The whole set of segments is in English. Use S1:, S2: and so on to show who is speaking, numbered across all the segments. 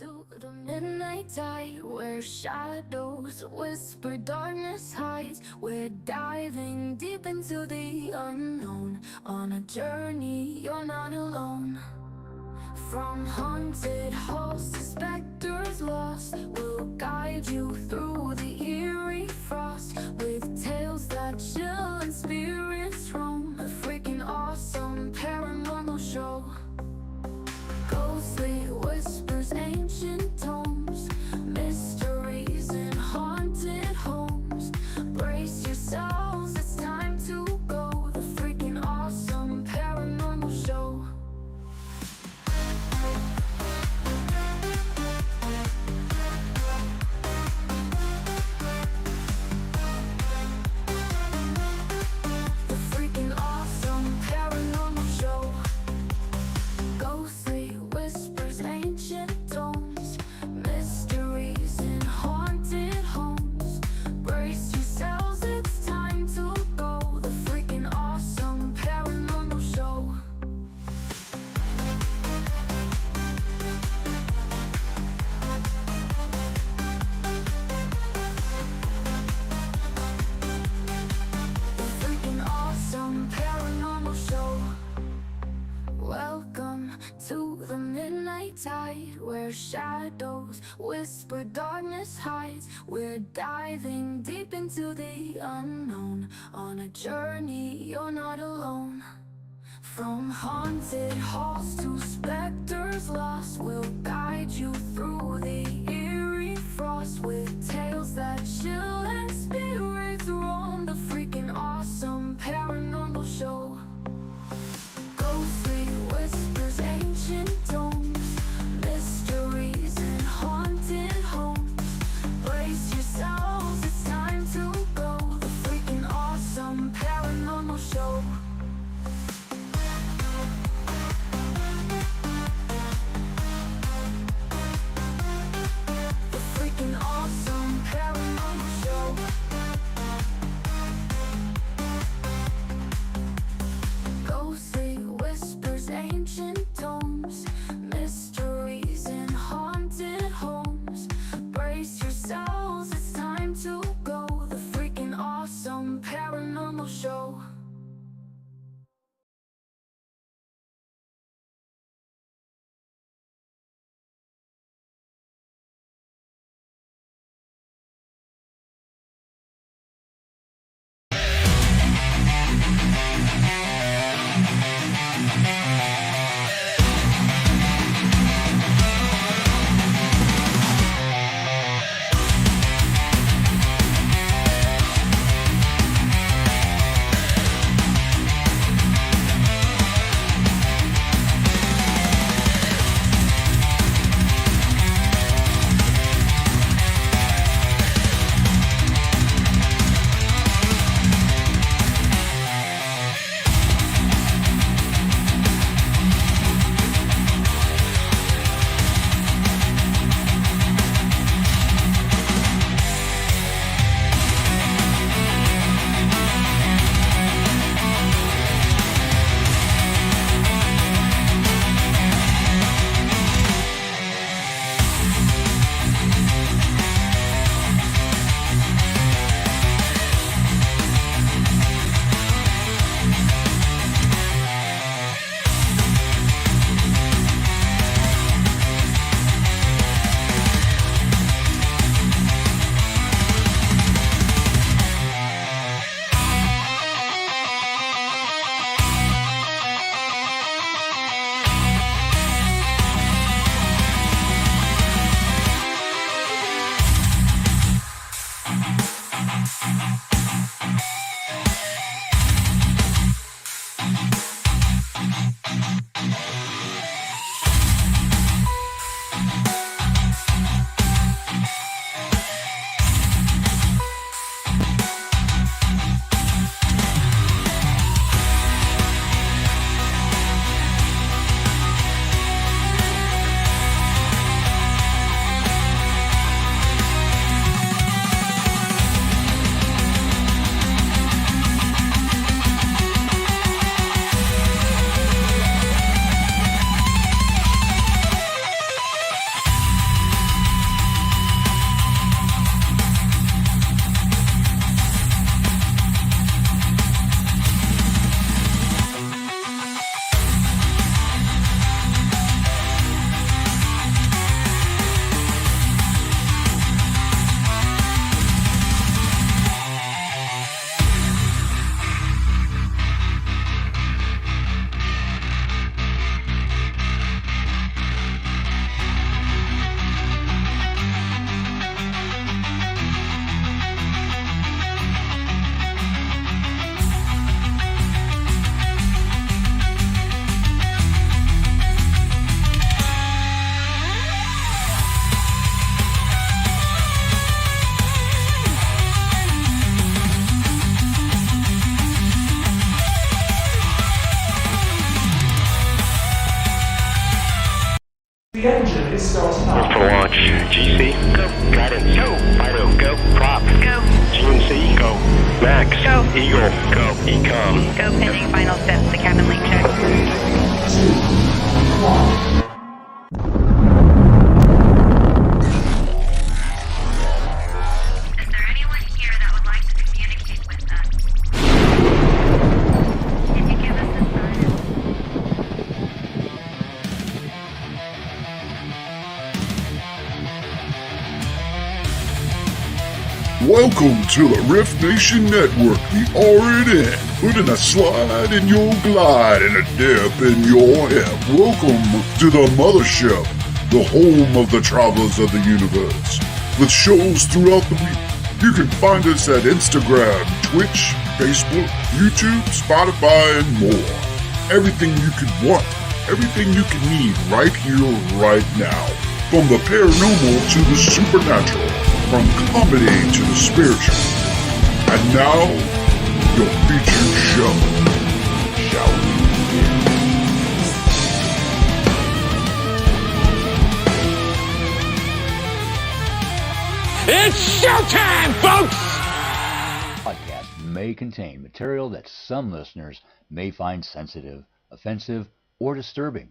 S1: to the midnight tide, where shadows whisper, darkness hides. We're diving deep into the unknown, on a journey you're not alone. From haunted halls to specters lost, we'll guide you through the eerie frost, with tales that chill and spirits roam. A freaking awesome paranormal show. Ghostly whispers, ancient tomes, mysteries in haunted homes. Brace yourselves, it's time to go. The freaking awesome paranormal show. The freaking awesome paranormal show. Ghostly whispers, ancient tones, mysteries in haunted homes. Brace yourselves, it's time to go. The freaking awesome paranormal show. The freaking awesome paranormal show. Welcome to the midnight tide, where shadows whisper, darkness hides. We're diving deep into the unknown, on a journey you're not alone. From haunted halls to specters lost, we'll guide you through the eerie frost, with tales that chill and spirits roam. The freaking awesome paranormal show. Ghostly whispers, ancient tomes, mysteries in haunted homes. Brace yourselves, it's time to go. The freaking awesome paranormal show. The freaking awesome paranormal show. Ghostly whispers, ancient tomes, mysteries in haunted homes. Brace yourselves, it's time to go. The freaking awesome paranormal show.
S2: The engine is starting up.
S3: For launch. GC, go. Guidance, go. Fido, go. Prop, go. GNC, go. Max, go. Eagle, go. Ecom,
S4: go. Pending final steps to cabin link check.
S2: 3, 2, 1.
S4: Is there anyone here that would like to communicate with us? Can you give us a sign?
S5: Welcome to the Riff Nation Network, the RNN, putting a slide in your glide and a dip in your hip. Welcome to the mothership, the home of the travelers of the universe. With shows throughout the week, you can find us at Instagram, Twitch, Facebook, YouTube, Spotify, and more. Everything you could want, everything you can need right here, right now. From the paranormal to the supernatural. From comedy to the spiritual. And now, your featured show. Shall we begin?
S6: It's showtime, folks!
S7: Podcast may contain material that some listeners may find sensitive, offensive, or disturbing.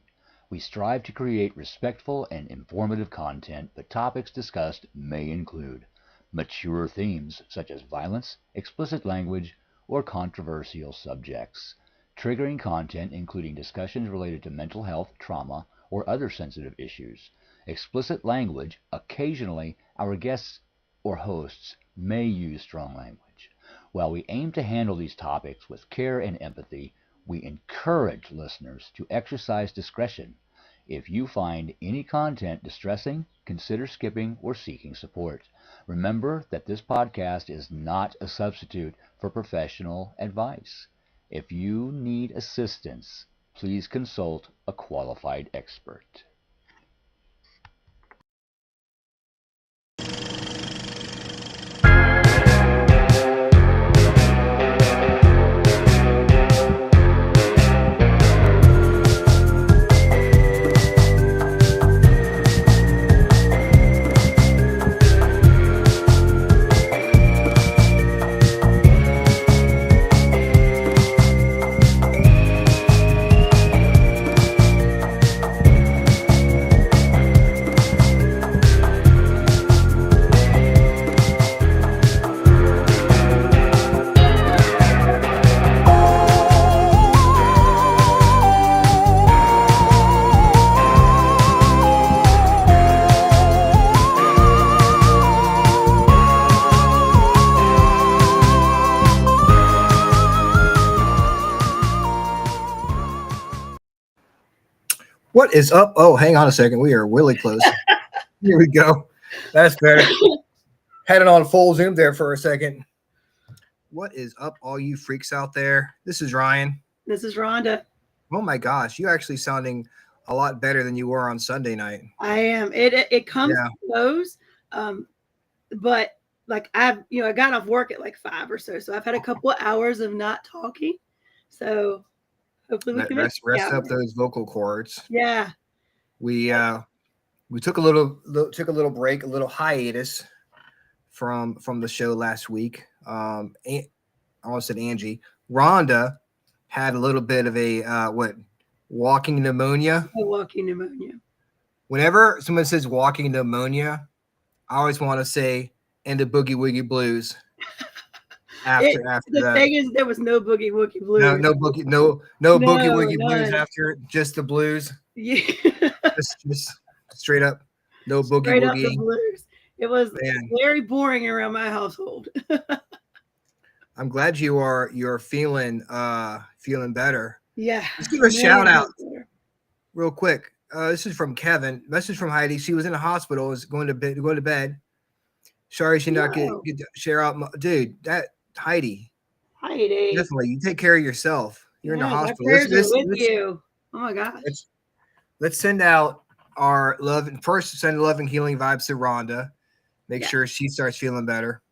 S7: We strive to create respectful and informative content, but topics discussed may include mature themes such as violence, explicit language, or controversial subjects, triggering content including discussions related to mental health, trauma, or other sensitive issues, explicit language. Occasionally, our guests or hosts may use strong language. While we aim to handle these topics with care and empathy, we encourage listeners to exercise discretion. If you find any content distressing, consider skipping or seeking support. Remember that this podcast is not a substitute for professional advice. If you need assistance, please consult a qualified expert.
S8: What is up? Oh, hang on a second. We are really close. Here we go. That's better. Had it on full zoom there for a second. What is up, all you freaks out there? This is Ryan.
S9: This is Rhonda.
S8: Oh my gosh, you actually sounding a lot better than you were on Sunday night.
S9: I am. It comes and goes. But like I got off work at like 5 or so. So I've had a couple of hours of not talking. So hopefully we can
S8: rest up those vocal cords.
S9: Yeah.
S8: We took a little break, a little hiatus from the show last week. I almost said Angie. Rhonda had a little bit of a walking pneumonia.
S9: Walking pneumonia.
S8: Whenever someone says walking pneumonia, I always want to say "and the boogie woogie blues." After
S9: the
S8: that.
S9: thing is, there was no boogie woogie blues.
S8: No boogie woogie blues after, just the blues.
S9: Yeah.
S8: just straight up, no boogie
S9: Straight
S8: woogie.
S9: up the blues. It was very boring around my household.
S8: I'm glad you're feeling better.
S9: Yeah.
S8: Let's give a shout out real quick. This is from Kevin. Message from Heidi. She was in the hospital, is going to bed. Sorry she not get to share out. Dude, that Heidi. Definitely. You take care of yourself. You're in the hospital.
S9: Let's with you. Oh my gosh.
S8: Let's send out our love and first send love and healing vibes to Rhonda. Make sure she starts feeling better.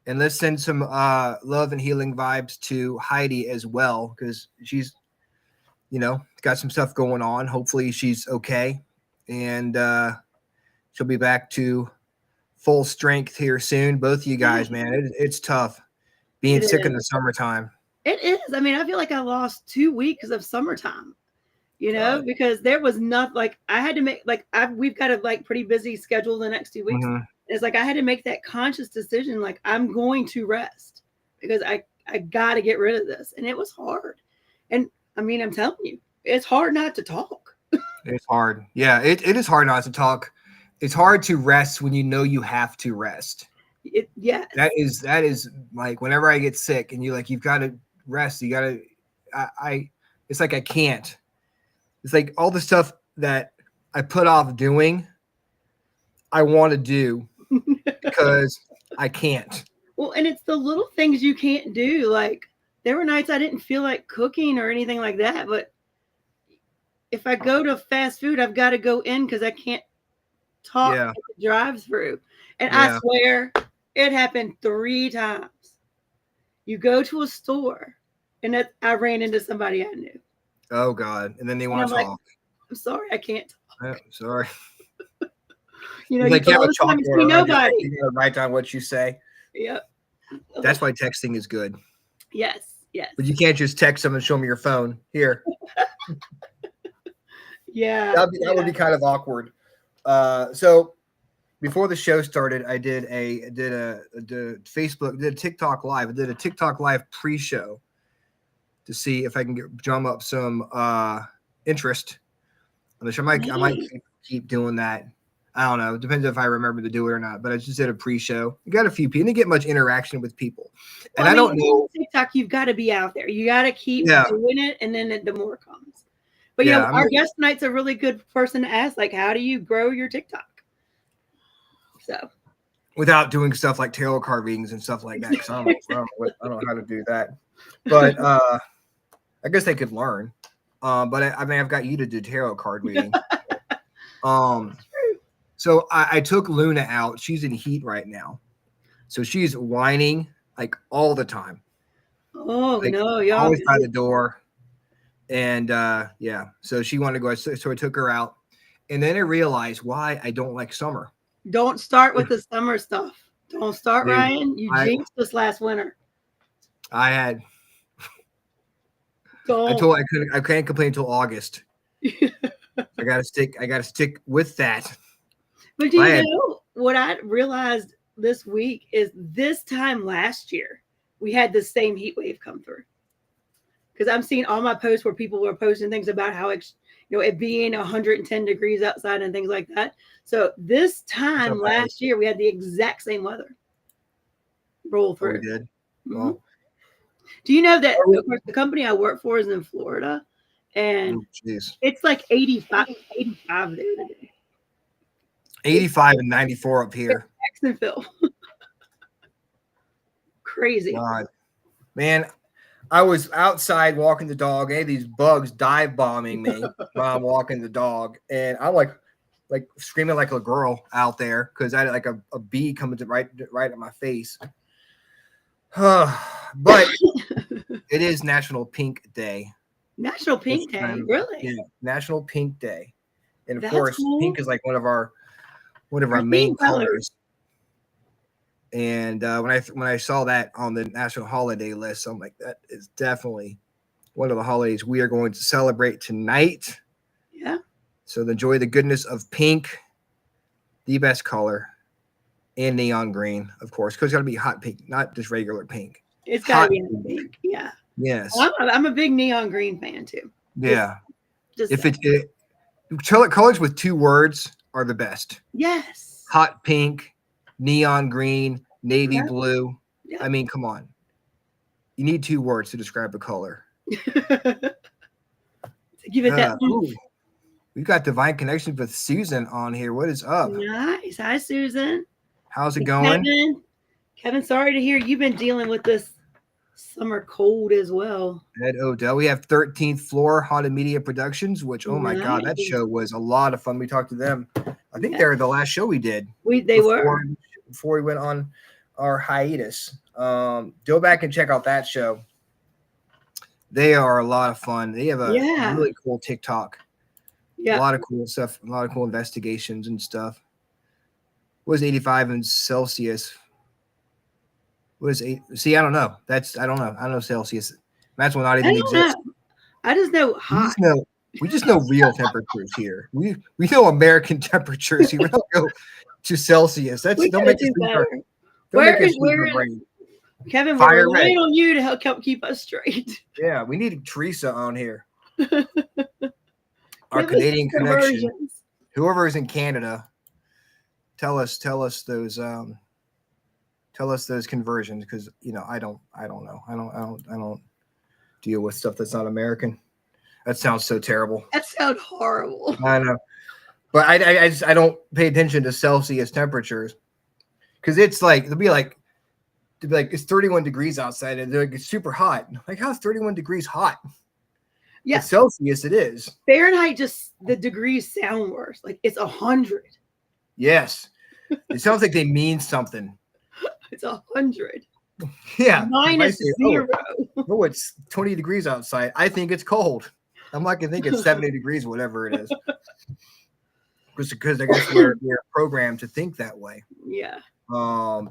S8: And let's send some love and healing vibes to Heidi as well, because she's, got some stuff going on. Hopefully she's okay. and she'll be back to full strength here soon. Both of you guys, man, it's tough being sick in the summertime.
S9: It is. I mean, I feel like I lost 2 weeks of summertime,
S8: God.
S9: because there was nothing. Like I had to make, we've got a pretty busy schedule the next 2 weeks.
S8: Mhm.
S9: It's like I had to make that conscious decision. Like I'm going to rest because I got to get rid of this, and it was hard. And I mean, I'm telling you, it's hard not to talk.
S8: It's hard. Yeah, it is hard not to talk. It's hard to rest when you know you have to rest.
S9: Yeah.
S8: That is like whenever I get sick and you've got to rest. You got to. It's like I can't. It's like all the stuff that I put off doing, I want to do because I can't.
S9: Well, and it's the little things you can't do. Like there were nights I didn't feel like cooking or anything like that, but if I go to fast food, I've got to go in because I can't talk at the drive-through. And I swear it happened 3 times. You go to a store and I ran into somebody I knew.
S8: Oh God. And then they want to talk.
S9: I'm sorry, I can't talk.
S8: Sorry.
S9: You
S8: have a chalkboard.
S9: Nobody.
S8: You gotta write down what you say.
S9: Yep.
S8: That's why texting is good.
S9: Yes.
S8: But you can't just text them and show them your phone. Here.
S9: Yeah.
S8: That would be kind of awkward. So before the show started, I did a TikTok live. I did a TikTok live pre-show to see if I can drum up some interest on the show. I might keep doing that. I don't know. It depends if I remember to do it or not. But I just did a pre-show. You got a few people. You didn't get much interaction with people. And I don't know.
S9: TikTok, you've got to be out there. You got to keep doing it, and then the more comes. But our guest tonight's a really good person to ask. Like, how do you grow your TikTok? So,
S8: without doing stuff like tarot card readings and stuff like that, because I don't know how to do that. But I guess they could learn. But I mean, I've got you to do tarot card reading. So I took Luna out. She's in heat right now, so she's whining like all the time.
S9: Oh no, y'all
S8: always by the door. And so she wanted to go. So I took her out, and then I realized why I don't like summer.
S9: Don't start with the summer stuff. Don't start, dude, Ryan. You jinxed us last winter.
S8: I can't complain until August. I gotta stick with that.
S9: But do you know what I realized this week is this time last year we had the same heat wave come through. Because I'm seeing all my posts where people were posting things about how it being 110 degrees outside and things like that. So this time last year we had the exact same weather roll through.
S8: We did.
S9: Mm-hmm.
S8: Well,
S9: do you know that of course, the company I work for is in Florida, and it's like 85 there today.
S8: 85 and 94 up here.
S9: Jacksonville. Crazy.
S8: God. Man, I was outside walking the dog. Hey, these bugs dive bombing me while I'm walking the dog. And I'm like screaming like a girl out there because I had like a bee coming to right at my face. But it is National Pink Day.
S9: National Pink Day, really?
S8: Yeah, National Pink Day. And of
S9: That's
S8: course,
S9: cool.
S8: pink is like one of our main colors. And when I saw that on the national holiday list, I'm like, that is definitely one of the holidays we are going to celebrate tonight.
S9: Yeah.
S8: So enjoy the goodness of pink, the best color, and neon green, of course, because it's got to be hot pink, not just regular pink.
S9: It's got to be pink. Yeah.
S8: Yes.
S9: I'm a big neon green fan too.
S8: Yeah. Colors with 2 words are the best.
S9: Yes.
S8: Hot pink, neon green, navy blue. Yeah. I mean, come on. You need 2 words to describe a color.
S9: To give it that.
S8: We've got Divine Connections with Susan on here. What is up?
S9: Nice. Hi, Susan.
S8: How's it going?
S9: Kevin, sorry to hear you've been dealing with this summer cold as well.
S8: Ed Odell. We have 13th Floor Haunted Media Productions, which, oh my God, that show was a lot of fun. We talked to them. I think they were the last show we did.
S9: Before
S8: we went on our hiatus. Go back and check out that show. They are a lot of fun. They have a really cool TikTok A lot of cool stuff, a lot of cool investigations and stuff. What is 85 in Celsius? What is 8? See, I don't know. I don't know. I don't know Celsius. That's one not even exists.
S9: I just know hot.
S8: We just know real temperatures here. We know American temperatures. We don't go to Celsius. Don't make us
S9: Kevin, we're relying on you to help keep us straight.
S8: Yeah, we need Teresa on here. Our Canadian connection. Whoever is in Canada, tell us those conversions, because I don't know. I don't deal with stuff that's not American. That sounds so terrible.
S9: That sounds horrible.
S8: I know, but I don't pay attention to Celsius temperatures, because it's like to be like it's 31 degrees outside and they're like it's super hot. Like, how's 31 degrees hot? Yeah, Celsius it is.
S9: Fahrenheit, just the degrees sound worse. Like it's 100.
S8: Yes, it sounds like they mean something.
S9: It's 100.
S8: Yeah,
S9: minus 0.
S8: Oh, it's 20 degrees outside. I think it's cold. I'm not gonna think it's 70 degrees, whatever it is. Because I guess we're programmed to think that way.
S9: Yeah.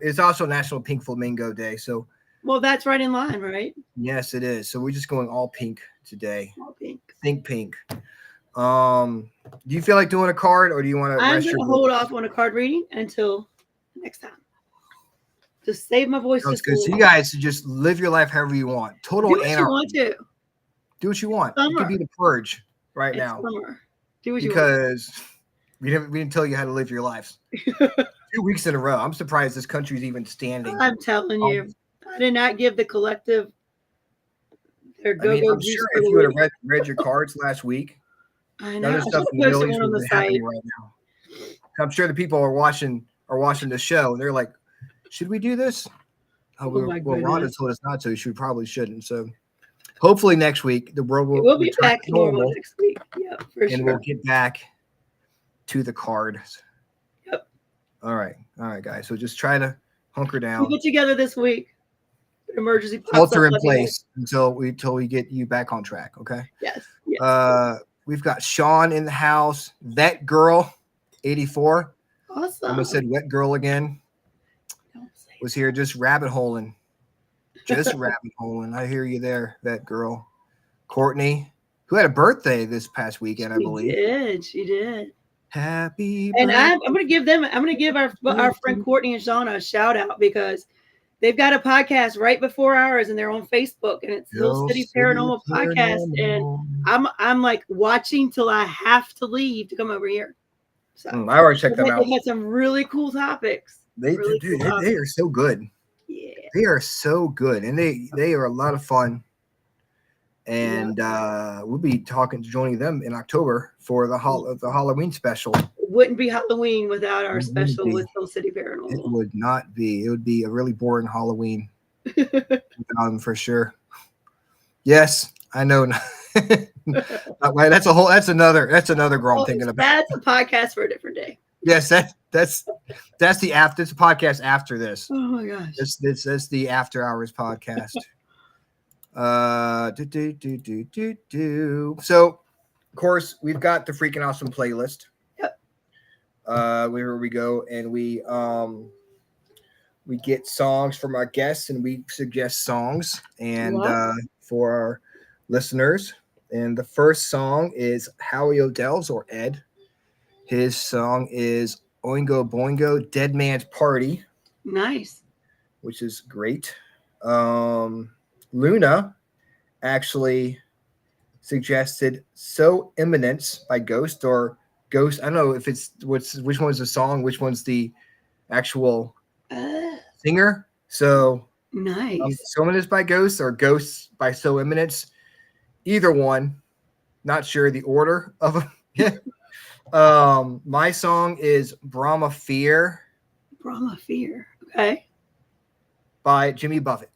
S8: It's also National Pink Flamingo Day, so.
S9: Well, that's right in line, right?
S8: Yes, it is. So we're just going all pink today.
S9: All pink.
S8: Think pink. Do you feel like doing a card, or do you want to?
S9: I'm going to hold off on a card reading until next time. Just save my voice.
S8: That's good. So you guys just live your life however you want. Total
S9: do what
S8: anarchy.
S9: You want to.
S8: Do what you want.
S9: Summer.
S8: You could be the purge right now.
S9: Summer. Do what you want.
S8: Because we didn't tell you how to live your lives. 2 weeks in a row. I'm surprised this country's even standing.
S9: I'm telling you, I did not give the collective their go-go.
S8: I'm sure if you would have read your cards last week,
S9: I know.
S8: none of the stuff in the Middle East would be happening right now. I'm sure the people are watching the show and they're like, should we do this? Well, Rhonda told us not to. She probably shouldn't. So hopefully next week the world will
S9: be back to normal next week. Yeah, for sure.
S8: And we'll get back to the cards.
S9: Yep.
S8: All right, guys. So just try to hunker down.
S9: We'll get together this week. Emergency
S8: shelter in place until we get you back on track. Okay.
S9: Yes.
S8: We've got Sean in the house. Vet Girl 84.
S9: Awesome.
S8: I almost said Wet Girl again. Was here just rabbit holing. I hear you there, Vet Girl. Courtney, who had a birthday this past weekend, I believe.
S9: She did.
S8: Happy
S9: and
S8: birthday.
S9: I'm gonna give our friend Courtney and Shauna a shout out, because they've got a podcast right before ours and they're on Facebook, and it's Hill City Paranormal Podcast. And I'm like watching till I have to leave to come over here. So
S8: I already checked them out.
S9: They had some really cool topics.
S8: They are so good.
S9: Yeah.
S8: They are so good. And they are a lot of fun. And we'll be joining them in October for the Halloween special.
S9: It wouldn't be Halloween without our special with Hill City Paranormal.
S8: It would not be. It would be a really boring Halloween for sure. Yes, I know. That's another girl I'm thinking about.
S9: That's a podcast for a different day.
S8: Yes, that's the podcast after this.
S9: Oh my gosh.
S8: That's the after hours podcast. So of course we've got the Freakin Awesome playlist.
S9: Yep.
S8: Where we go and we get songs from our guests and we suggest songs and for our listeners. And the first song is Howie Odell's, or Ed. His song is Oingo Boingo, Dead Man's Party.
S9: Nice.
S8: Which is great. Luna actually suggested So Imminence by Ghost or Ghost. I don't know if it's which one's the song, which one's the actual singer. So
S9: nice.
S8: So Imminence by Ghost or Ghosts by So Imminence. Either one. Not sure the order of them. My song is Brahma Fear.
S9: Brahma Fear. Okay.
S8: By Jimmy Buffett.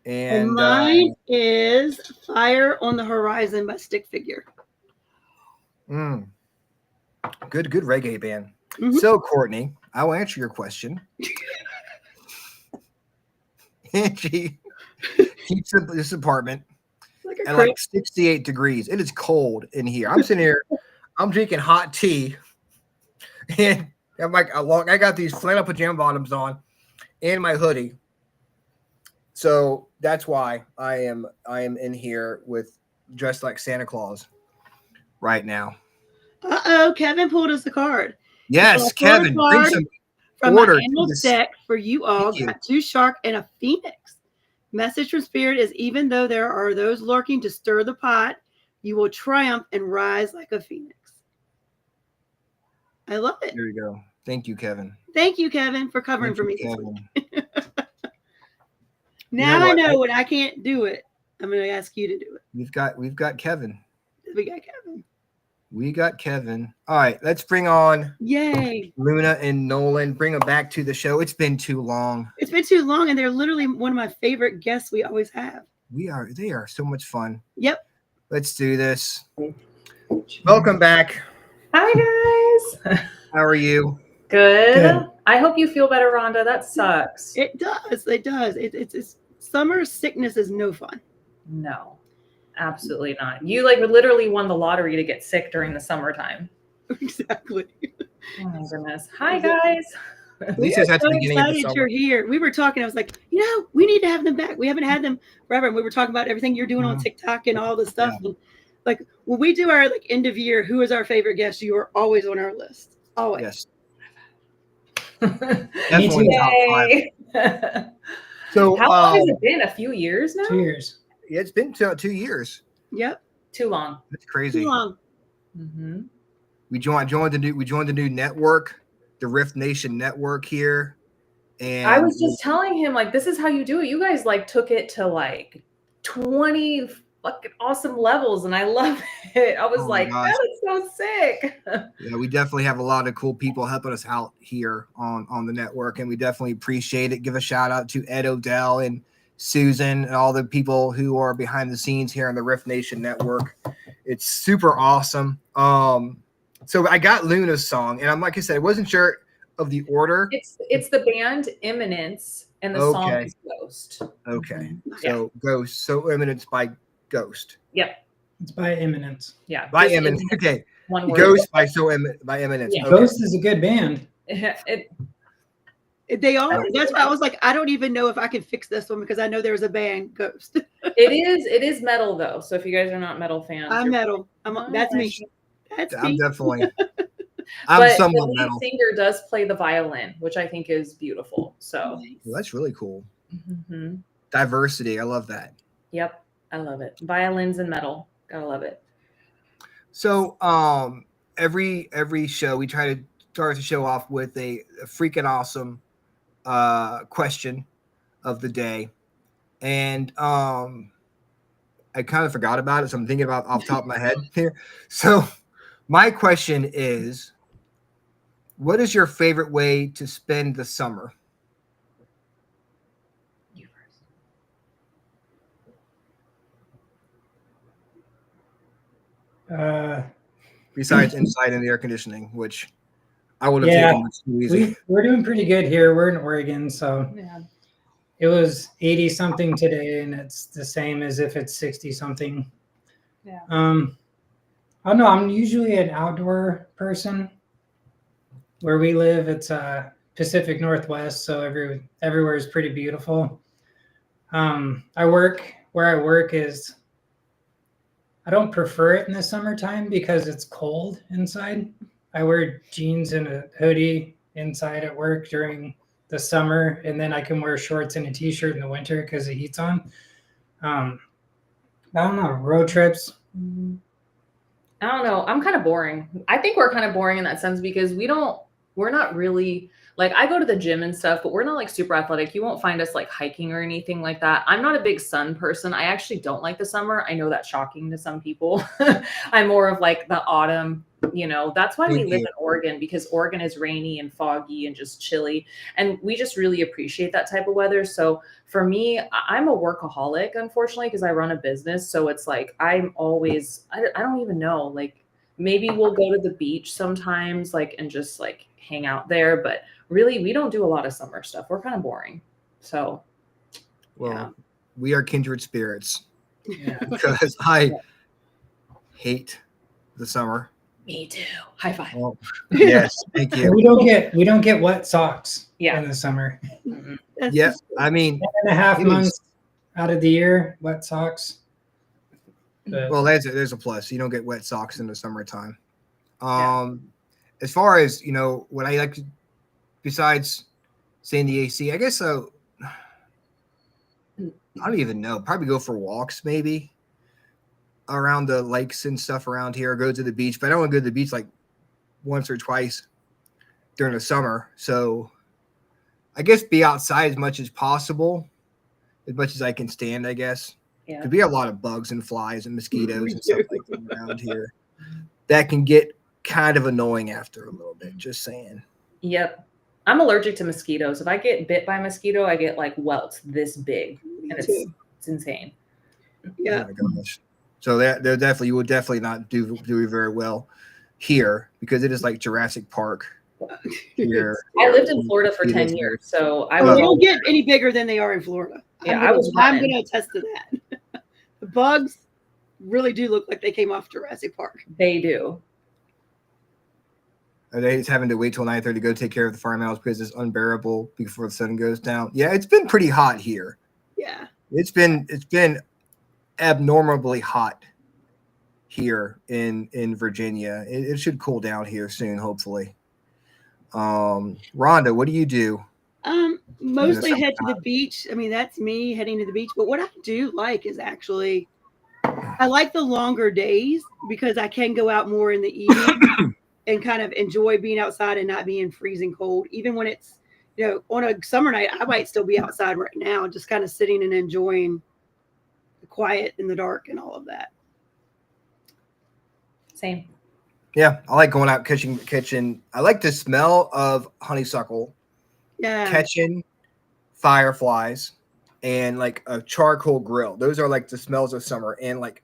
S8: And
S9: mine is Fire on the Horizon by Stick Figure.
S8: Good reggae band.
S9: Mm-hmm.
S8: So, Courtney, I will answer your question. Angie keeps this apartment.
S9: Like
S8: at like 68 degrees. It is cold in here. I'm sitting here, I'm drinking hot tea, and I'm like, I got these flannel pajama bottoms on and my hoodie. So that's why I am in here with dressed like Santa Claus right now.
S9: Uh-oh, Kevin pulled us a card.
S8: Yes, Kevin, bring some
S9: from
S8: order
S9: my animal deck for you all.
S8: Thank you.
S9: Got 2 shark and a phoenix. Message from Spirit is, even though there are those lurking to stir the pot, you will triumph and rise like a phoenix. I love it.
S8: There you go. Thank you, Kevin.
S9: Thank you, Kevin, for covering for me this
S8: Kevin.
S9: week. Now I know when I can't do it, I'm going to ask you to do it.
S8: We've got Kevin.
S9: We got Kevin.
S8: We got Kevin. All right, let's bring on Luna and Nolan. Bring them back to the show. It's been too long.
S9: It's been too long, and they're literally one of my favorite guests we always have.
S8: They are so much fun.
S9: Yep.
S8: Let's do this. Welcome back.
S10: Hi, guys.
S8: How are you?
S10: Good. I hope you feel better, Rhonda. That sucks.
S9: It does. It does. It's summer sickness is no fun.
S10: No, absolutely not. You like literally won the lottery to get sick during the summertime.
S9: Exactly.
S10: Oh my goodness. Hi, guys.
S9: We are so excited you're here. We were talking. I was like, we need to have them back. We haven't had them forever. And we were talking about everything you're doing on TikTok and all the stuff. Yeah. And like when we do our end of year, who is our favorite guest? You are always on our list. Always.
S8: Yes. Definitely top 5. So
S10: how long has it been? A few years now?
S11: 2 years.
S8: Yeah, it's been 2 years.
S9: Yep.
S10: Too long.
S8: That's crazy.
S9: Too long.
S10: Mm-hmm.
S8: We joined the new network, the Rift Nation network here. And
S10: I was just telling him, like, this is how you do it. You guys like took it to like 20 fucking awesome levels, and I love it. I was like, that is so sick.
S8: Yeah, we definitely have a lot of cool people helping us out here on the network, and we definitely appreciate it. Give a shout out to Ed Odell and Susan and all the people who are behind the scenes here on the Rift Nation network. It's super awesome. So I got Luna's song, and I'm like I said, I wasn't sure of the order.
S10: It's the band Imminence, and the song is Ghost.
S8: Okay.
S10: Mm-hmm.
S8: So Ghost. So Imminence by Ghost.
S10: Yep.
S11: It's by Imminence.
S10: Yeah.
S8: By Imminence. Okay.
S10: One word.
S8: Ghost by Imminence.
S10: Yeah.
S8: Okay.
S11: Ghost is a good band.
S9: They all. That's why I was like, I don't even know if I can fix this one because I know there's a band Ghost.
S10: It is metal though. So if you guys are not metal fans,
S9: I'm metal. That's me.
S8: I'm definitely.
S10: But
S8: somewhat
S10: the lead
S8: metal.
S10: singer does play the violin, which I think is beautiful. So
S8: Well, that's really cool.
S10: mm-hmm.
S8: Diversity. I love that.
S10: Yep, I love it. Violins and metal, gotta love it.
S8: So every show we try to start the show off with a freaking awesome question of the day, and I kind of forgot about it, so I'm thinking about off the top of my head here. So my question is, what is your favorite way to spend the summer?
S10: You
S11: first.
S8: Besides inside in the air conditioning, which I would have taken much too easy.
S11: We're doing pretty good here. We're in Oregon, so
S10: Yeah.
S11: It was 80 something today, and it's the same as if it's 60 something.
S10: Yeah.
S11: I don't know. I'm usually an outdoor person. Where we live, it's Pacific Northwest, so everywhere is pretty beautiful. Where I work is. I don't prefer it in the summertime because it's cold inside. I wear jeans and a hoodie inside at work during the summer, and then I can wear shorts and a t-shirt in the winter because the heat's on. I don't know, road trips.
S10: I don't know. I'm kind of boring. I think we're kind of boring in that sense because we're not really like, I go to the gym and stuff, but we're not like super athletic. You won't find us like hiking or anything like that. I'm not a big sun person. I actually don't like the summer. I know that's shocking to some people. I'm more of like the autumn, that's why we live in Oregon, because Oregon is rainy and foggy and just chilly. And we just really appreciate that type of weather. So for me, I'm a workaholic, unfortunately, because I run a business. So it's like, I'm always, I don't even know, like maybe we'll go to the beach sometimes, like, and just like hang out there. But really, we don't do a lot of summer stuff. We're kind of boring. So,
S8: we are kindred spirits. because I hate the summer.
S10: Me too. High five.
S8: Well, yes, thank you.
S11: We don't get wet socks in the summer.
S8: Yeah, I mean,
S11: 1.5
S8: it
S11: months
S8: was-
S11: out of the year, wet socks. But
S8: well, there's a plus. You don't get wet socks in the summertime. As far as what I like, besides seeing the AC, I guess I don't even know. Probably go for walks, maybe around the lakes and stuff around here. Go to the beach, but I don't want to go to the beach like once or twice during the summer. So I guess be outside as much as possible, as much as I can stand, I guess.
S10: Yeah.
S8: Could be a lot of bugs and flies and mosquitoes and stuff like that around here. That can get kind of annoying after a little bit, just saying.
S10: Yep. I'm allergic to mosquitoes. If I get bit by a mosquito, I get like welts this big. And it's insane.
S9: Yeah.
S8: Oh my gosh. So you would definitely not do very well here, because it is like Jurassic Park here.
S10: I lived in Florida for 10 years, so I
S9: They
S10: was
S9: don't get any bigger than they are in Florida.
S10: Yeah,
S9: I'm
S10: running.
S9: going to attest to that. The bugs really do look like they came off Jurassic Park.
S10: They do.
S8: Are they just having to wait till 9:30 to go take care of the farmhouse because it's unbearable before the sun goes down? Yeah, it's been pretty hot here.
S9: Yeah.
S8: It's been abnormally hot here in Virginia. It should cool down here soon, hopefully. Rhonda, what do you do?
S9: Mostly head to the beach. I mean, that's me heading to the beach. But what I do like is actually, I like the longer days because I can go out more in the evening and kind of enjoy being outside and not being freezing cold. Even when it's, on a summer night, I might still be outside right now, just kind of sitting and enjoying the quiet in the dark and all of that.
S10: Same.
S8: Yeah, I like going out catching. I like the smell of honeysuckle.
S9: Yeah.
S8: Catching fireflies and like a charcoal grill. Those are like the smells of summer, and like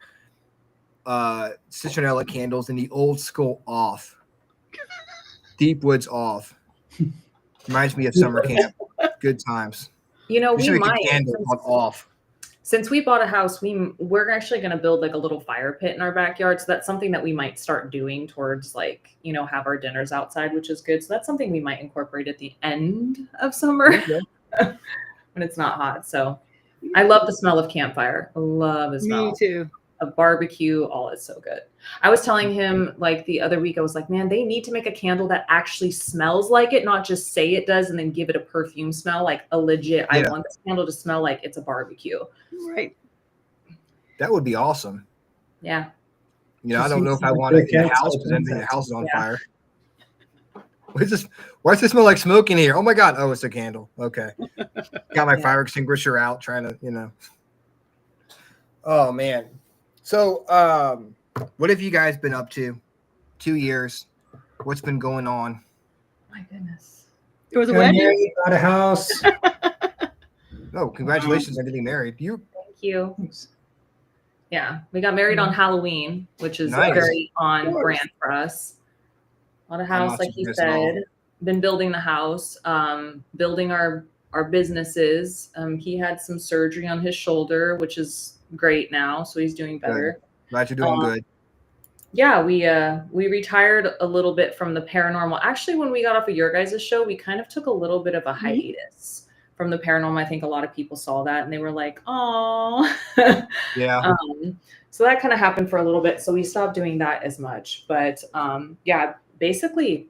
S8: citronella candles and the old school off. Deep woods off. Reminds me of summer camp. Good times.
S10: We
S8: should make
S10: might.
S8: a candle called off.
S10: Since we bought a house, we're actually going to build like a little fire pit in our backyard. So that's something that we might start doing towards like, have our dinners outside, which is good. So that's something we might incorporate at the end of summer when it's not hot. So I love the smell of campfire. I love the smell.
S9: Me too.
S10: Of barbecue. Oh, it's so good. I was telling him like the other week, I was like, man, they need to make a candle that actually smells like it, not just say it does and then give it a perfume smell, like a legit, I want this candle to smell like it's a barbecue.
S9: Right.
S8: That would be awesome.
S10: Yeah.
S8: I don't know if I want to get a house because then the house is on fire. What's this? Why does it smell like smoke in here? Oh my God. Oh, it's a candle. Okay. Got my fire extinguisher out trying to, Oh man. So what have you guys been up to? 2 years. What's been going on?
S10: My goodness.
S9: There was a wedding.
S11: Got a house.
S8: Oh, congratulations on getting married.
S10: Thank you. Yeah, we got married on Halloween, which is
S8: Nice.
S10: very on brand for us. On a house, like you said. Been building the house, building our businesses. He had some surgery on his shoulder, which is great now, so he's doing better.
S8: Glad you're doing good.
S10: Yeah, we retired a little bit from the paranormal. Actually, when we got off of your guys' show, we kind of took a little bit of a hiatus from the paranormal. I think a lot of people saw that and they were like, "Oh."
S8: Yeah.
S10: So that kind of happened for a little bit. So we stopped doing that as much. But yeah, basically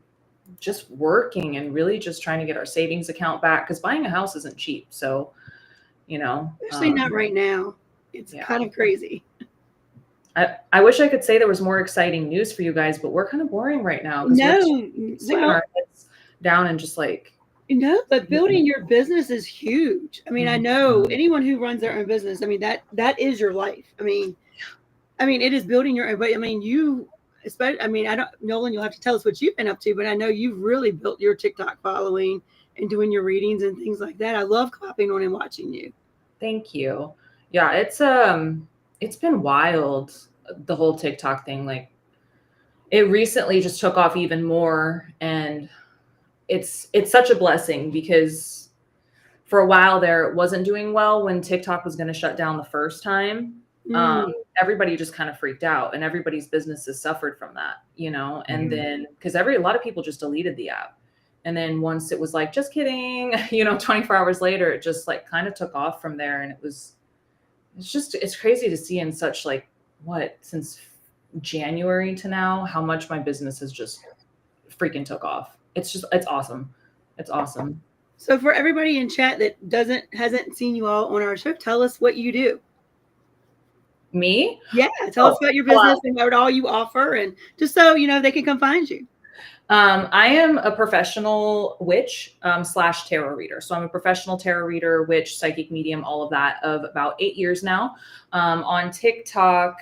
S10: just working and really just trying to get our savings account back, because buying a house isn't cheap. So,
S9: Especially not right now. It's kind of crazy.
S10: I wish I could say there was more exciting news for you guys, but we're kind of boring right now.
S9: No,
S10: sticking our heads down and just like.
S9: But building your business is huge. I mean, I know anyone who runs their own business. I mean, that is your life. I mean, it is building your own. But I mean, Nolan, you'll have to tell us what you've been up to. But I know you've really built your TikTok following and doing your readings and things like that. I love clapping on and watching you.
S10: Thank you. Yeah, it's been wild, the whole TikTok thing. Like, it recently just took off even more, and it's such a blessing, because for a while there it wasn't doing well when TikTok was going to shut down the first time. Everybody just kind of freaked out, and everybody's businesses suffered from that, you know. And then because a lot of people just deleted the app, and then once it was like, just kidding, you know, 24 hours later, it just like kind of took off from there. And it's crazy to see in such like since January to now, how much my business has just freaking took off. It's awesome. It's awesome.
S9: So for everybody in chat that hasn't seen you all on our show, tell us what you do.
S10: Me?
S9: Yeah, tell us about your business and what all you offer, and just so you know they can come find you.
S10: I am a professional witch / tarot reader. So I'm a professional tarot reader, witch, psychic medium, all of that, of about 8 years now. On TikTok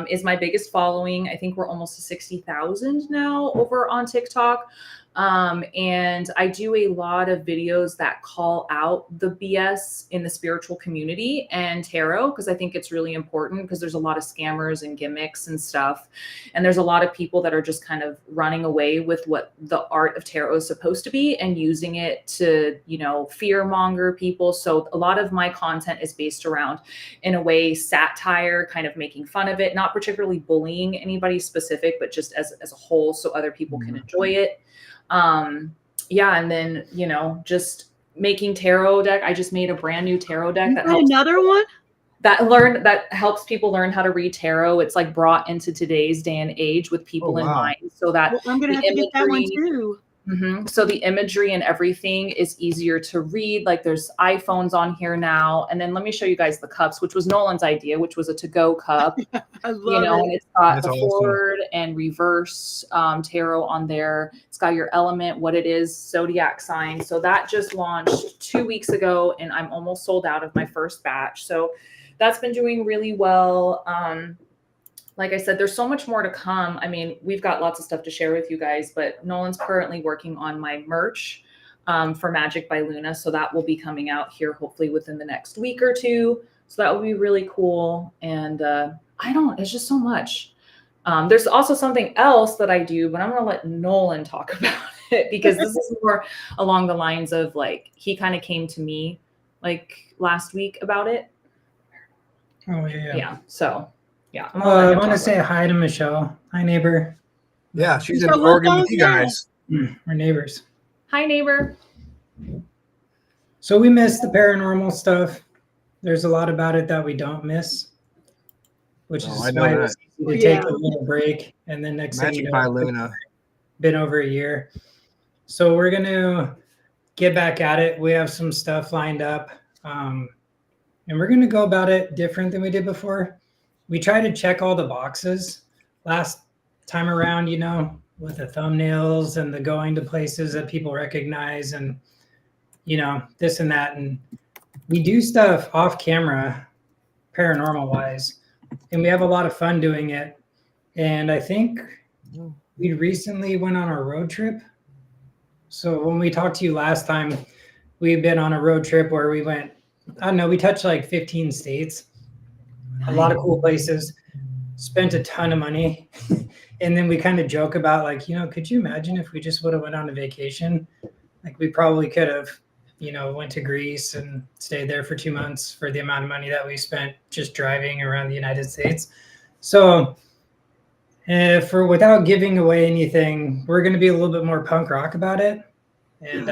S10: is my biggest following. I think we're almost to 60,000 now over on TikTok. And I do a lot of videos that call out the BS in the spiritual community and tarot, because I think it's really important, because there's a lot of scammers and gimmicks and stuff. And there's a lot of people that are just kind of running away with what the art of tarot is supposed to be and using it to, you know, fear monger people. So a lot of my content is based around, in a way, satire, kind of making fun of it, not particularly bullying anybody specific, but just as a whole, so other people can enjoy it. And then, you know, just making tarot deck. I just made a brand new tarot deck
S9: another one
S10: that helps people learn how to read tarot. It's like brought into today's day and age with people in mind, so that
S9: I'm gonna have to get that one too.
S10: So the imagery and everything is easier to read. Like there's iPhones on here now. And then let me show you guys the cups, which was Nolan's idea, which was a to-go cup.
S9: I love it.
S10: And it's got the forward and reverse tarot on there. It's got your element, what it is, zodiac sign. So that just launched 2 weeks ago, and I'm almost sold out of my first batch. So that's been doing really well. Like I said, there's so much more to come. I mean, we've got lots of stuff to share with you guys, but Nolan's currently working on my merch for Magic by Luna. So that will be coming out here hopefully within the next week or two. So that will be really cool. And it's just so much. There's also something else that I do, but I'm going to let Nolan talk about it, because this is more along the lines of like, he kind of came to me like last week about it.
S11: Oh, yeah.
S10: Yeah. So. Yeah.
S11: I want to say hi to Michelle. Hi, neighbor.
S8: Yeah, she's in Oregon with you guys.
S11: We're neighbors.
S10: Hi, neighbor.
S11: So we miss the paranormal stuff. There's a lot about it that we don't miss, which is why it's easy to take a little break. And then next thing you know,
S8: by Luna.
S11: Been over a year. So we're going to get back at it. We have some stuff lined up. And we're going to go about it different than we did before. We try to check all the boxes last time around, you know, with the thumbnails and the going to places that people recognize and, you know, this and that. And we do stuff off camera, paranormal wise, and we have a lot of fun doing it. And I think we recently went on a road trip. So when we talked to you last time, we've been on a road trip where we went, I don't know, we touched like 15 states. A lot of cool places, spent a ton of money. And then we kind of joke about like, you know, could you imagine if we just would have went on a vacation? Like we probably could have, you know, went to Greece and stayed there for 2 months for the amount of money that we spent just driving around the United States. So without giving away anything, we're going to be a little bit more punk rock about it. And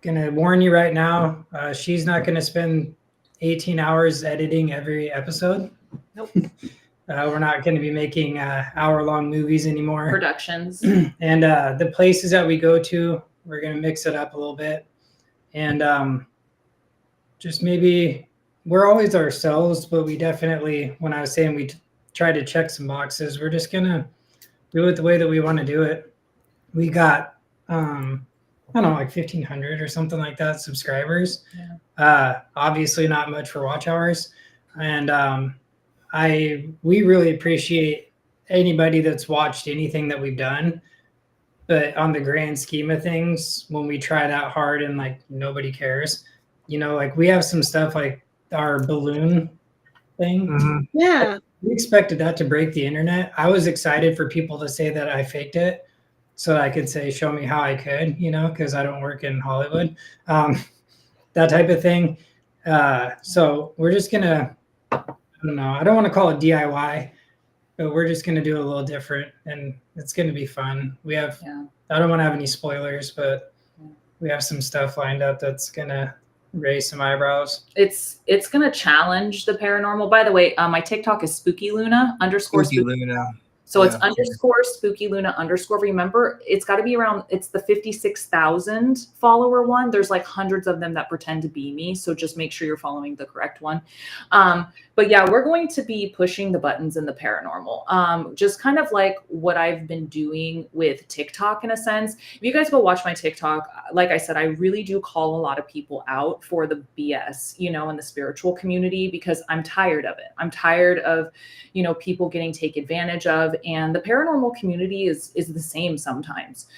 S11: going to warn you right now, she's not going to spend 18 hours editing every episode.
S10: Nope.
S11: We're not going to be making hour-long movies anymore.
S10: Productions.
S11: And the places that we go to, we're going to mix it up a little bit. And just maybe, we're always ourselves, but we definitely, when I was saying we try to check some boxes, we're just going to do it the way that we want to do it. We got, I don't know, like 1,500 or something like that subscribers. Yeah. Obviously not much for watch hours. And we really appreciate anybody that's watched anything that we've done. But on the grand scheme of things, when we try that hard and like nobody cares, you know, like we have some stuff like our balloon thing.
S8: Mm-hmm.
S9: Yeah.
S11: We expected that to break the internet. I was excited for people to say that I faked it, so I could say, show me how I could, you know, because I don't work in Hollywood, that type of thing. So we're just going to, I'm don't know. I don't want to call it DIY, but we're just going to do it a little different, and it's going to be fun. We have, I don't want to have any spoilers, but we have some stuff lined up that's going to raise some eyebrows.
S10: It's going to challenge the paranormal. By the way, my TikTok is Spooky Luna _ Spooky
S8: Luna.
S10: So it's _ Spooky Luna _ remember, it's got to be around, it's the 56,000 follower one. There's like hundreds of them that pretend to be me. So just make sure you're following the correct one. But yeah, we're going to be pushing the buttons in the paranormal. Just kind of like what I've been doing with TikTok in a sense. If you guys go watch my TikTok, like I said, I really do call a lot of people out for the BS, you know, in the spiritual community, because I'm tired of it. I'm tired of, you know, people getting taken advantage of. And the paranormal community is the same sometimes,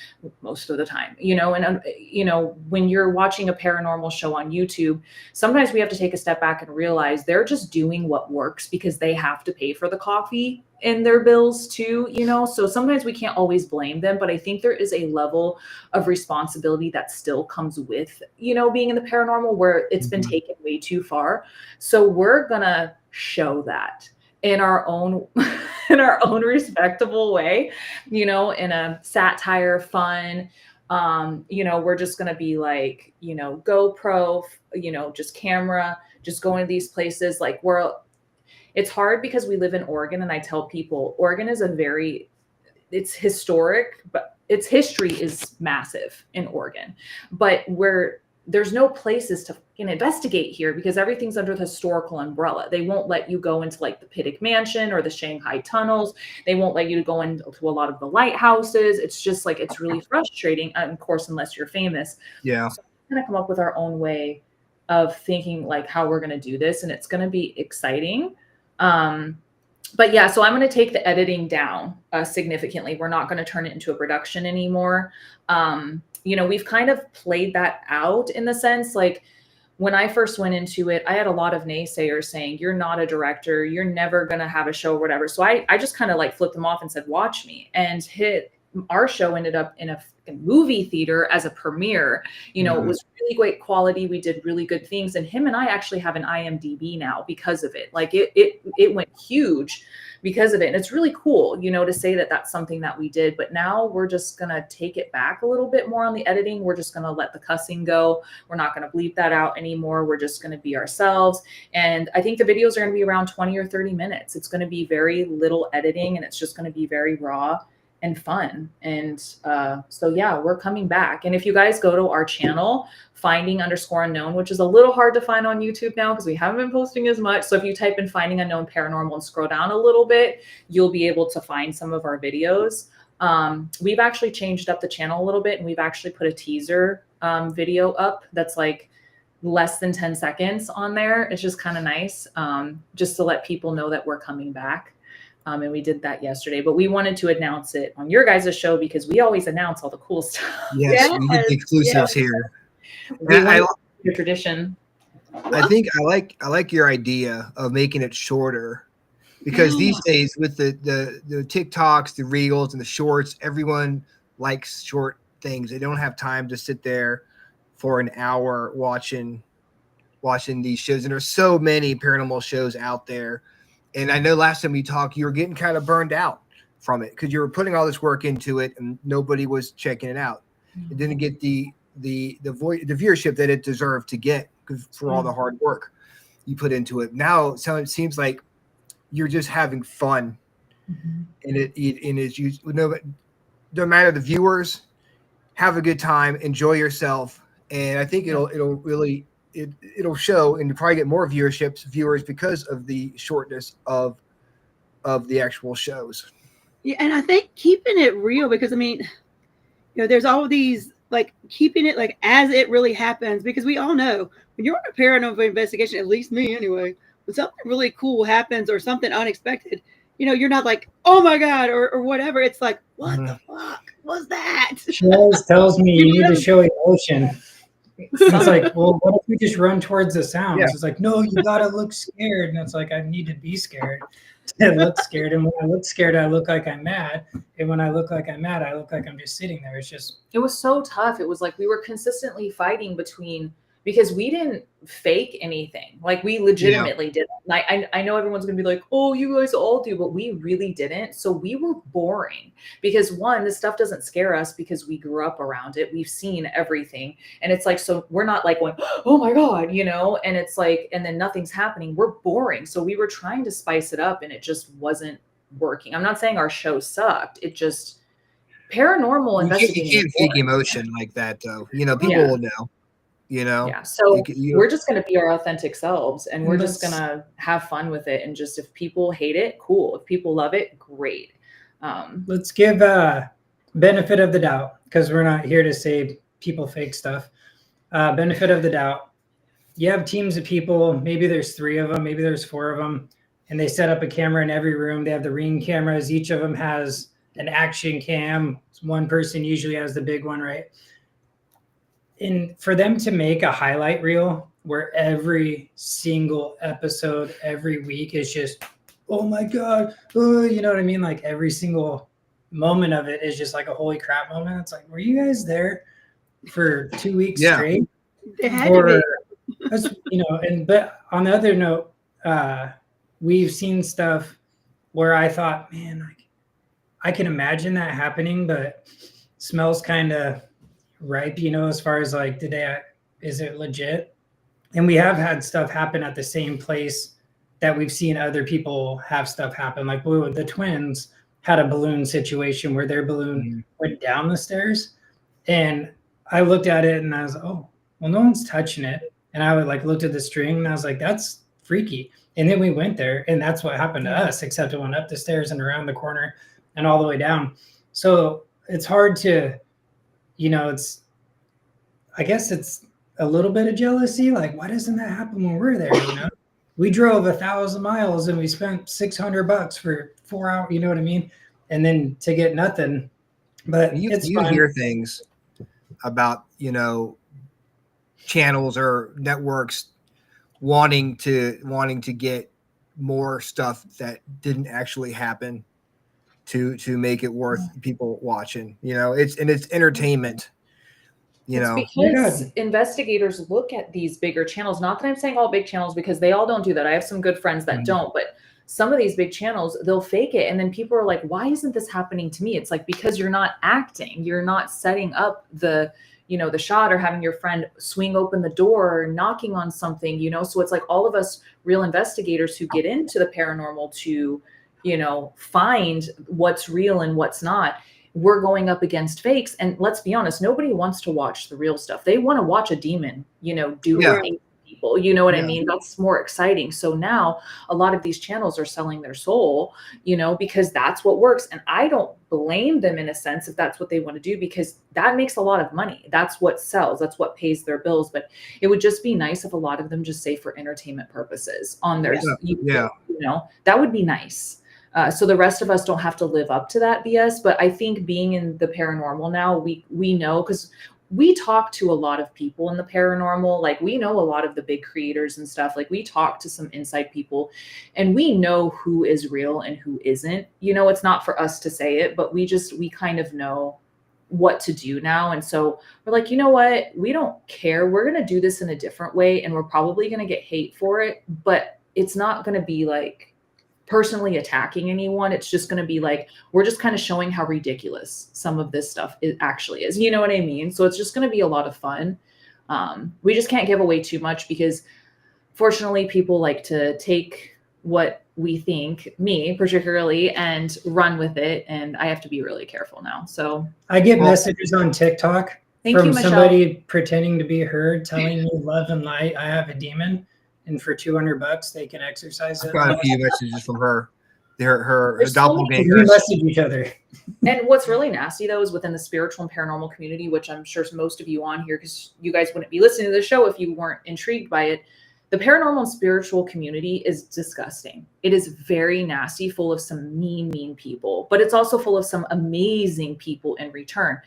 S10: most of the time, you know, and, you know, when you're watching a paranormal show on YouTube, sometimes we have to take a step back and realize they're just doing what works because they have to pay for the coffee in their bills too, you know, so sometimes we can't always blame them, but I think there is a level of responsibility that still comes with, you know, being in the paranormal where it's been taken way too far. So we're gonna show that in our own respectable way, you know, in a satire, fun, you know, we're just going to be like, you know, GoPro, you know, just camera, just going to these places. Like it's hard because we live in Oregon, and I tell people Oregon is it's historic, but its history is massive in Oregon, but there's no places to investigate here because everything's under the historical umbrella. They won't let you go into like the Pittock Mansion or the Shanghai tunnels. They won't let you go into a lot of the lighthouses. It's just like, it's really frustrating. And of course, unless you're famous.
S8: Yeah.
S10: So we're going to come up with our own way of thinking like how we're going to do this. And it's going to be exciting. But yeah, so I'm going to take the editing down significantly. We're not going to turn it into a production anymore. You know, we've kind of played that out in the sense, like when I first went into it, I had a lot of naysayers saying, you're not a director, you're never going to have a show or whatever. So I just kind of like flipped them off and said, watch me. And our show ended up in a movie theater as a premiere. You know, it was really great quality. We did really good things. And him and I actually have an IMDb now because of it. Like it went huge because of it. And it's really cool, you know, to say that that's something that we did. But now we're just going to take it back a little bit more on the editing. We're just going to let the cussing go. We're not going to bleep that out anymore. We're just going to be ourselves. And I think the videos are going to be around 20 or 30 minutes. It's going to be very little editing, and it's just going to be very raw and fun. And so yeah, we're coming back. And if you guys go to our channel, Finding _Unknown, which is a little hard to find on YouTube now because we haven't been posting as much. So if you type in Finding Unknown Paranormal and scroll down a little bit, you'll be able to find some of our videos. We've actually changed up the channel a little bit, and we've actually put a teaser video up that's like less than 10 seconds on there. It's just kind of nice, just to let people know that we're coming back. And we did that yesterday, but we wanted to announce it on your guys' show because we always announce all the cool stuff.
S8: Yes, we get the exclusives here.
S10: I like your tradition.
S8: I think I like your idea of making it shorter, because these days with the TikToks, the reels, and the shorts, everyone likes short things. They don't have time to sit there for an hour watching these shows, and there's so many paranormal shows out there. And I know last time we talked, you were getting kind of burned out from it because you were putting all this work into it and nobody was checking it out. It didn't get the viewership that it deserved to get for all the hard work you put into it. Now it seems like you're just having fun, and it's no matter the viewers, have a good time, enjoy yourself, and I think it'll show, and you probably get more viewers because of the shortness of the actual shows.
S9: Yeah, and I think keeping it real, because I mean, you know, there's all these like keeping it like as it really happens, because we all know when you're on a paranormal investigation, at least me anyway, when something really cool happens or something unexpected, you know, you're not like, oh my God, or whatever. It's like, what the fuck was that?
S11: She always tells me you need to show emotion. It's like, well, what if we just run towards the sounds? Yeah. It's like, no, you gotta look scared. And it's like, I need to be scared to look scared. And when I look scared, I look like I'm mad. And when I look like I'm mad, I look like I'm just sitting there. It was so tough. It was like we were consistently fighting
S10: because we didn't fake anything. Like we legitimately didn't. Like I know everyone's gonna be like, oh, you guys all do, but we really didn't. So we were boring because one, this stuff doesn't scare us because we grew up around it. We've seen everything. And it's like, so we're not like going, oh my God, you know, and it's like, and then nothing's happening. We're boring. So we were trying to spice it up and it just wasn't working. I'm not saying our show sucked. It just paranormal investigating.
S8: You can't fake emotion like that though. You know, people will know. You know,
S10: yeah. So we're just going to be our authentic selves, and we're just going to have fun with it. And just if people hate it, cool. If people love it, great.
S11: Let's give benefit of the doubt, because we're not here to say people fake stuff. Benefit of the doubt. You have teams of people. Maybe there's 3 of them. Maybe there's 4 of them, and they set up a camera in every room. They have the Ring cameras. Each of them has an action cam. One person usually has the big one, right? And for them to make a highlight reel where every single episode every week is just, oh my God, oh, you know what I mean? Like every single moment of it is just like a holy crap moment. It's like, were you guys there for 2 weeks straight?
S9: They had to be.
S11: You know, but on the other note, we've seen stuff where I thought, man, like I can imagine that happening, but smells kind of ripe, you know, as far as like, is it legit? And we have had stuff happen at the same place that we've seen other people have stuff happen. Like the twins had a balloon situation where their balloon went down the stairs, and I looked at it and I was, oh, well, no one's touching it. And I would like looked at the string and I was like, that's freaky. And then we went there, and that's what happened to us, except it went up the stairs and around the corner and all the way down. So it's hard to, you know, I guess it's a little bit of jealousy. Like, why doesn't that happen when we're there? You know, we drove 1,000 miles and we spent $600 for 4 hours. You know what I mean? And then to get nothing. But
S8: you
S11: fun.
S8: Hear things about, you know, channels or networks wanting to get more stuff that didn't actually happen to make it worth people watching. You know, it's entertainment. You know,
S10: because investigators look at these bigger channels. Not that I'm saying all big channels, because they all don't do that. I have some good friends that don't, but some of these big channels, they'll fake it. And then people are like, why isn't this happening to me? It's like, because you're not acting, you're not setting up the, you know, the shot or having your friend swing open the door or knocking on something, you know? So it's like all of us real investigators who get into the paranormal to, you know, find what's real and what's not. We're going up against fakes. And let's be honest, nobody wants to watch the real stuff. They want to watch a demon, you know, do people, you know what I mean? That's more exciting. So now a lot of these channels are selling their soul, you know, because that's what works. And I don't blame them in a sense if that's what they want to do, because that makes a lot of money. That's what sells. That's what pays their bills. But it would just be nice if a lot of them just say for entertainment purposes on their, you know, that would be nice. So the rest of us don't have to live up to that BS. But I think being in the paranormal now, we know, because we talk to a lot of people in the paranormal. Like we know a lot of the big creators and stuff. Like we talk to some inside people, and we know who is real and who isn't. You know, it's not for us to say it, but we kind of know what to do now. And so we're like, you know what? We don't care. We're going to do this in a different way, and we're probably going to get hate for it, but it's not going to be like personally attacking anyone. It's just going to be like, we're just kind of showing how ridiculous some of this stuff actually is. You know what I mean? So it's just going to be a lot of fun. We just can't give away too much, because fortunately people like to take what we think, me particularly, and run with it. And I have to be really careful now. So
S11: I get messages on TikTok from
S10: Michelle.
S11: Somebody pretending to be her, telling me love and light, I have a demon. And for $200, they can exercise it.
S8: I've got a few messages from her. Her doppelganger.
S11: We message each other.
S10: And what's really nasty though is within the spiritual and paranormal community, which I'm sure most of you on here, because you guys wouldn't be listening to the show if you weren't intrigued by it. The paranormal and spiritual community is disgusting. It is very nasty, full of some mean people, but it's also full of some amazing people in return.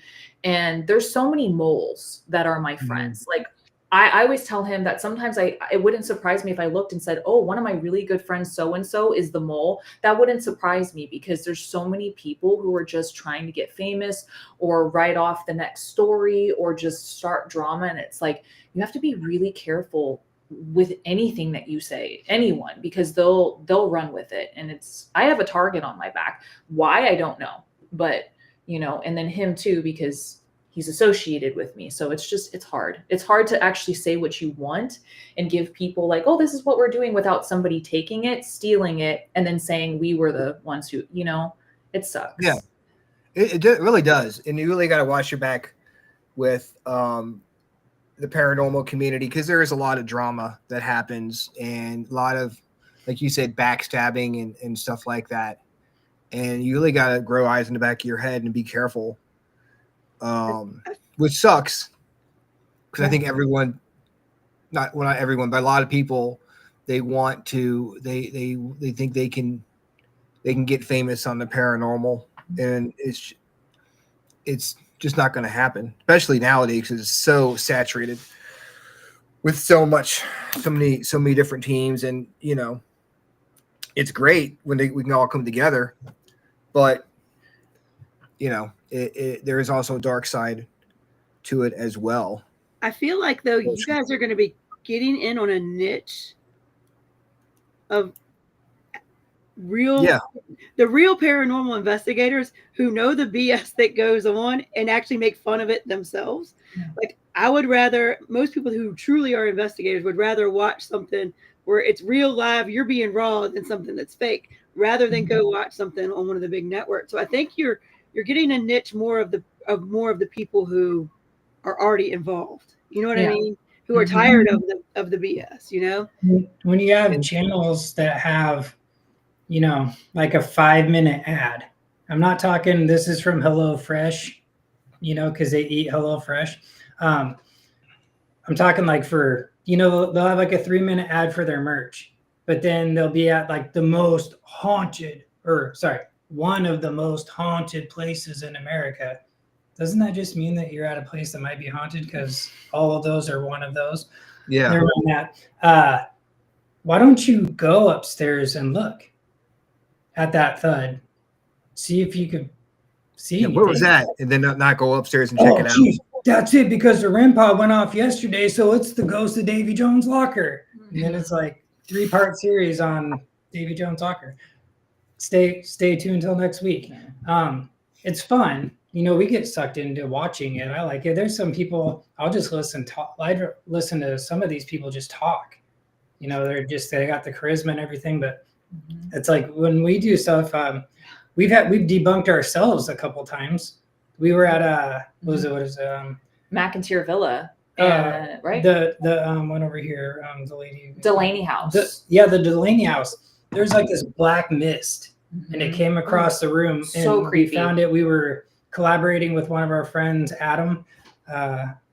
S10: And there's so many moles that are my friends. Like I always tell him that sometimes it wouldn't surprise me if I looked and said, oh, one of my really good friends, so-and-so is the mole. That wouldn't surprise me because there's so many people who are just trying to get famous or write off the next story or just start drama. And it's like, you have to be really careful with anything that you say, anyone, because they'll run with it. And I have a target on my back. Why? I don't know. But, and then him too, because he's associated with me. So it's hard. It's hard to actually say what you want and give people like, oh, this is what we're doing without somebody taking it, stealing it, and then saying we were the ones who, it sucks.
S8: Yeah, it really does. And you really got to watch your back with the paranormal community, because there is a lot of drama that happens and a lot of, like you said, backstabbing and stuff like that. And you really got to grow eyes in the back of your head and be careful. Which sucks, because I think everyone, not everyone, but a lot of people, they think they can get famous on the paranormal, and it's just not going to happen, especially nowadays because it's so saturated with so many different teams, and it's great when we can all come together, but there is also a dark side to it as well.
S9: I feel like though you guys are going to be getting in on a niche of the real paranormal investigators who know the BS that goes on and actually make fun of it themselves. Yeah. Like most people who truly are investigators would rather watch something where it's real live, you're being raw, than something that's fake, rather than go watch something on one of the big networks. So I think you're getting a niche more of the people who are already involved. You know what I mean? Who are tired of the BS,
S11: When you have channels that have, like a 5-minute ad. I'm not talking this is from HelloFresh, because they eat HelloFresh. I'm talking like for, they'll have like a 3-minute ad for their merch, but then they'll be at like one of the most haunted places in America. Doesn't that just mean that you're at a place that might be haunted because all of those are one of those?
S8: Yeah.
S11: Never mind that. Why don't you go upstairs and look at that thud? See if you could see.
S8: Yeah, where was that? And then not go upstairs and check it out.
S11: Geez, that's it, because the REM pod went off yesterday, so it's the ghost of Davy Jones' locker. And then it's like 3-part series on Davy Jones' locker. Stay tuned until next week. It's fun. We get sucked into watching it. I like it. There's some people I'll just listen to some of these people just talk. They got the charisma and everything, but it's like when we do stuff, we've debunked ourselves a couple times. We were at what is it?
S10: McIntyre Villa. Right?
S11: The one over here, the lady
S10: Delaney House.
S11: The Delaney House. There's like this black mist, and it came across the room.
S10: So
S11: and
S10: creepy.
S11: We found it. We were collaborating with one of our friends, Adam.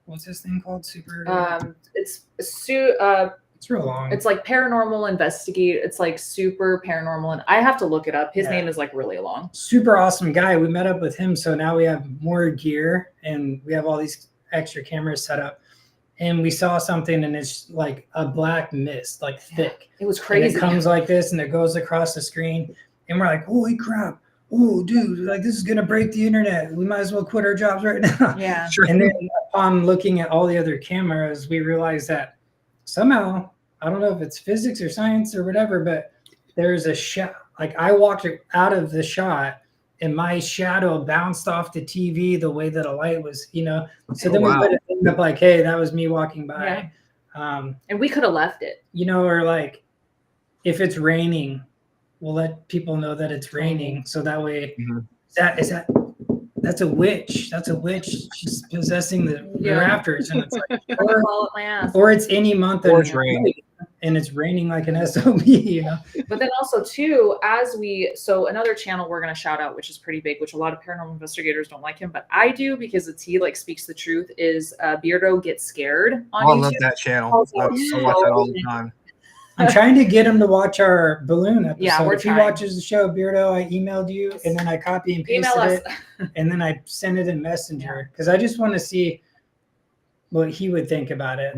S11: What's this thing called? It's real long.
S10: It's like paranormal investigate. It's like super paranormal, and I have to look it up. His name is like really long.
S11: Super awesome guy. We met up with him, so now we have more gear and we have all these extra cameras set up. And we saw something, and it's like a black mist, like thick.
S10: It was crazy.
S11: And it comes like this, and it goes across the screen, and we're like, "Holy crap! Oh, dude! Like this is gonna break the internet. We might as well quit our jobs right now."
S10: Yeah.
S11: Sure. And then upon looking at all the other cameras, we realized that somehow, I don't know if it's physics or science or whatever, but there's a shot. Like I walked out of the shot, and my shadow bounced off the TV the way that a light was, So then we put it up like, hey, that was me walking by.
S10: Yeah. And we could have left it.
S11: Or like if it's raining, we'll let people know that it's raining. So that way, that's a witch. That's a witch. She's possessing the rafters. And it's like, or it's any month of rain. And it's raining like an SOB,
S10: But then also too, another channel we're going to shout out, which is pretty big, which a lot of paranormal investigators don't like him, but I do because he like speaks the truth, is Beardo Gets Scared on YouTube.
S8: I love that channel. I watch that all the time.
S11: I'm trying to get him to watch our balloon episode.
S10: Yeah,
S11: if he watches the show, Beardo, I emailed you, and then I copy and pasted it, and then I send it in Messenger because I just want to see. what he would think about it.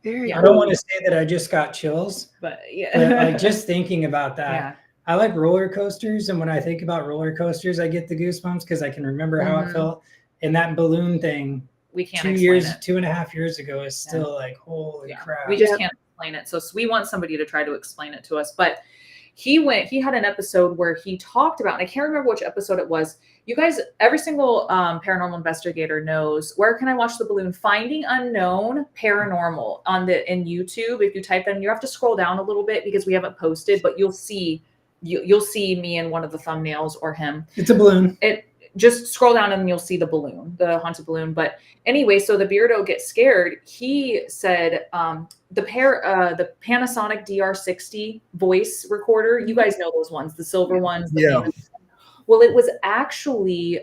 S9: Very
S11: I don't want to say that I just got chills,
S10: But
S11: but
S10: yeah.
S11: like just thinking about that.
S10: Yeah.
S11: I like roller coasters, and when I think about roller coasters, I get the goosebumps because I can remember how it felt. And that balloon thing,
S10: We can't
S11: 2
S10: explain
S11: years,
S10: it.
S11: 2.5 years ago, is still like, holy crap.
S10: We just can't explain it. So we want somebody to try to explain it to us. But he had an episode where he talked about, and I can't remember which episode it was. You guys, every single paranormal investigator knows, where can I watch the balloon? Finding Unknown Paranormal in YouTube. If you type in, you have to scroll down a little bit because we haven't posted, but you'll see me in one of the thumbnails or him.
S11: It's a balloon.
S10: Just scroll down and you'll see the balloon, the haunted balloon. But anyway, so the Beardo gets scared. He said the Panasonic DR60 voice recorder. You guys know those ones, the silver ones. Well, it was actually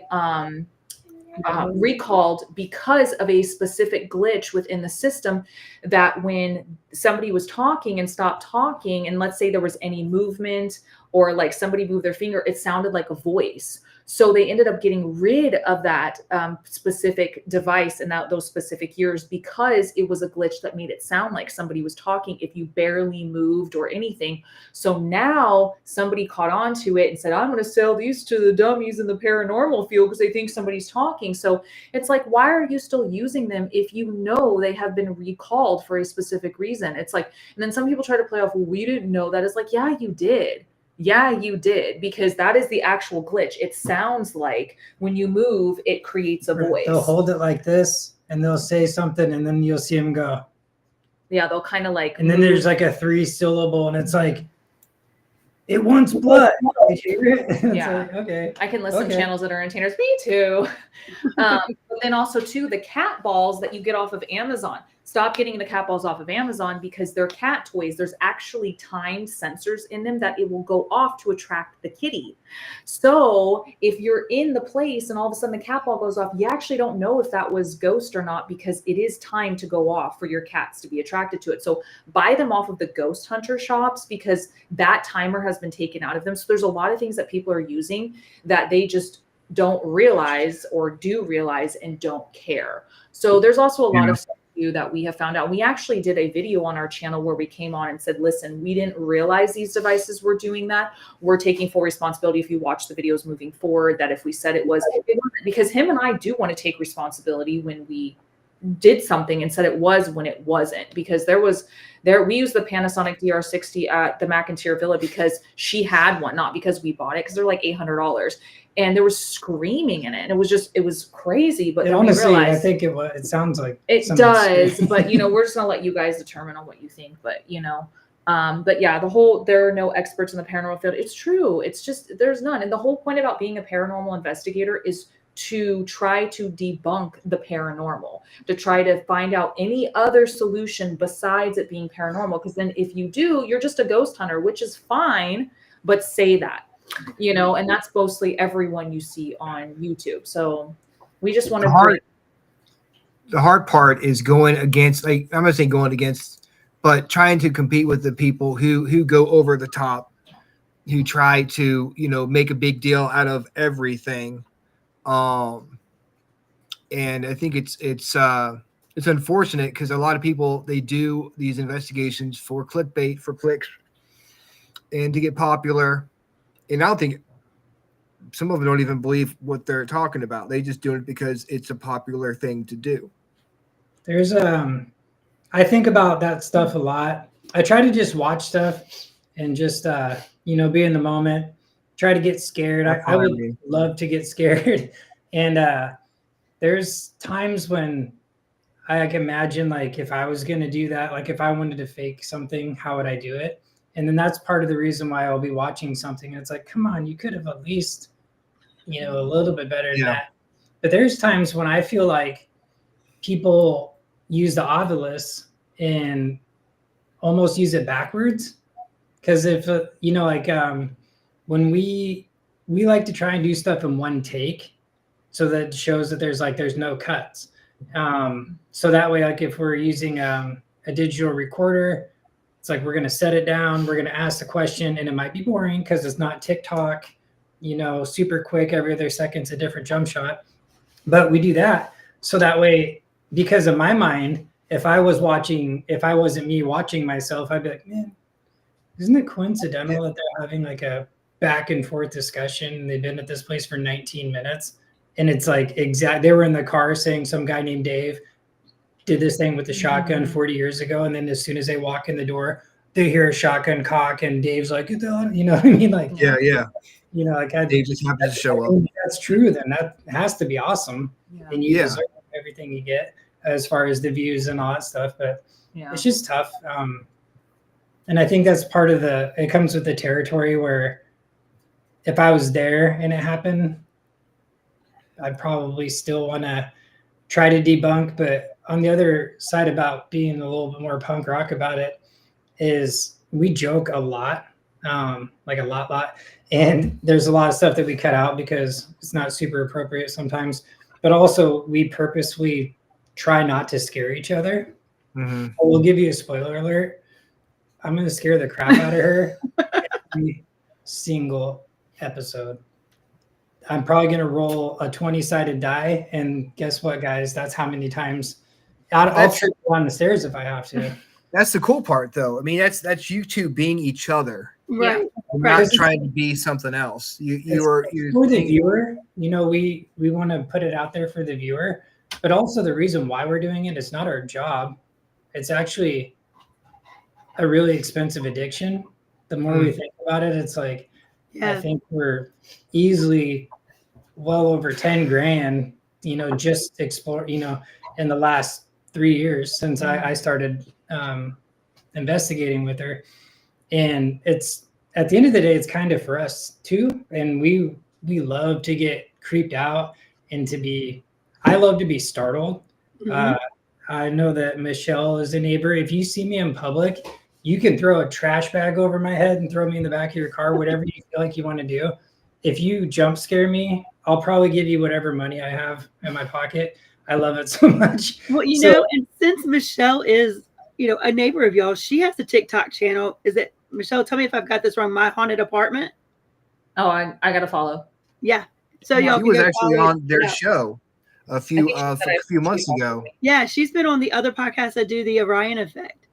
S10: recalled because of a specific glitch within the system, that when somebody was talking and stopped talking, and let's say there was any movement or like somebody moved their finger, it sounded like a voice. So they ended up getting rid of that specific device in those specific years because it was a glitch that made it sound like somebody was talking if you barely moved or anything. So now somebody caught on to it and said, I'm going to sell these to the dummies in the paranormal field because they think somebody's talking. So it's like, why are you still using them if you know they have been recalled for a specific reason? It's like, and then some people try to play off, well, we didn't know that. It's like, yeah, you did. Yeah, you did, because that is the actual glitch. It sounds like when you move, it creates a voice.
S11: They'll hold it like this and they'll say something and then you'll see them go.
S10: Yeah, they'll kind of like.
S11: And then there's like a 3-syllable and it's like, it wants blood. Did you hear it? It's
S10: Yeah.
S11: like, okay.
S10: I can list some
S11: Okay.
S10: channels that are entertainers. Me too. But then also too, the cat balls that you get off of Amazon. Stop getting the cat balls off of Amazon because they're cat toys. There's actually timed sensors in them that it will go off to attract the kitty. So if you're in the place and all of a sudden the cat ball goes off, you actually don't know if that was ghost or not because it is timed to go off for your cats to be attracted to it. So buy them off of the ghost hunter shops because that timer has been taken out of them. So there's a lot of things that people are using that they just don't realize or do realize and don't care. So there's also a lot of stuff that we have found out. We actually did a video on our channel where we came on and said, listen, we didn't realize these devices were doing that. We're taking full responsibility if you watch the videos moving forward, that if we said it wasn't, because him and I do want to take responsibility when we did something and said it was when it wasn't, because we used the Panasonic DR60 at the McIntyre Villa because she had one, not because we bought it, because they're like $800. And there was screaming in it. And it was crazy. But then
S11: honestly,
S10: we realized,
S11: I think it sounds like
S10: it does. But, we're just going to let you guys determine on what you think. But, but yeah, there are no experts in the paranormal field. It's true. It's just, there's none. And the whole point about being a paranormal investigator is to try to debunk the paranormal, to try to find out any other solution besides it being paranormal. Because then if you do, you're just a ghost hunter, which is fine, but say that. And that's mostly everyone you see on YouTube. So we just want to.
S8: The hard part is going against, like, I'm not saying going against, but trying to compete with the people who go over the top, who try to, make a big deal out of everything. And I think it's unfortunate because a lot of people, they do these investigations for clickbait, for clicks, and to get popular. And I don't think some of them don't even believe what they're talking about. They just do it because it's a popular thing to do.
S11: There's I think about that stuff a lot. I try to just watch stuff and just be in the moment, try to get scared. I would love to get scared. And there's times when I can imagine, like, if I was going to do that, like if I wanted to fake something, how would I do it? And then that's part of the reason why I'll be watching something. It's like, come on, you could have at least, a little bit better than that. But there's times when I feel like people use the Ovilus and almost use it backwards. Because if, when we like to try and do stuff in one take, so that it shows that there's no cuts. So that way, like if we're using a digital recorder, it's like we're going to set it down, we're going to ask the question, and it might be boring because it's not TikTok, super quick, every other second's a different jump shot. But we do that so that way because in my mind, if I wasn't me watching myself, I'd be like, man, isn't it coincidental that they're having like a back and forth discussion? They've been at this place for 19 minutes. And it's like they were in the car saying some guy named Dave did this thing with the shotgun 40 years ago. And then as soon as they walk in the door, they hear a shotgun cock and Dave's like, you know what I mean? Like,
S8: yeah.
S11: You know, like
S8: Dave just happens to show up.
S11: If that's true, then that has to be awesome.
S10: Yeah.
S11: And you deserve everything you get as far as the views and all that stuff. But it's just tough. And I think that's part of it comes with the territory where if I was there and it happened, I'd probably still want to try to debunk. But on the other side about being a little bit more punk rock about it is we joke a lot, like a lot. And there's a lot of stuff that we cut out because it's not super appropriate sometimes. But also we purposely try not to scare each other. Mm-hmm. We'll give you a spoiler alert. I'm going to scare the crap out of her every single episode. I'm probably going to roll a 20-sided die. And guess what, guys? That's how many times I'll trip on the stairs if I have to.
S8: That's the cool part, though. I mean, that's you two being each other.
S9: Right.
S8: Not trying to be something else. You're
S11: for the viewer. You know, we want to put it out there for the viewer. But also the reason why we're doing it is not our job. It's actually a really expensive addiction. The more we think about it, it's like, I think we're easily well over 10 grand, you know, just explore, you know, in the last 3 years since I started investigating with her. And it's at the end of the day, it's kind of for us too. And we love to get creeped out and I love to be startled. Mm-hmm. I know that Michelle is a neighbor. If you see me in public, you can throw a trash bag over my head and throw me in the back of your car, whatever you feel like you want to do. If you jump scare me, I'll probably give you whatever money I have in my pocket. I love it so much.
S9: Well, you know, and since Michelle is, you know, a neighbor of y'all, she has a TikTok channel. Is it, Michelle, tell me if I've got this wrong, My Haunted Apartment?
S10: Oh, I got to follow.
S9: Yeah. So y'all
S8: he was actually on their show a few months ago.
S9: Yeah, she's been on the other podcasts that do the Orion Effect.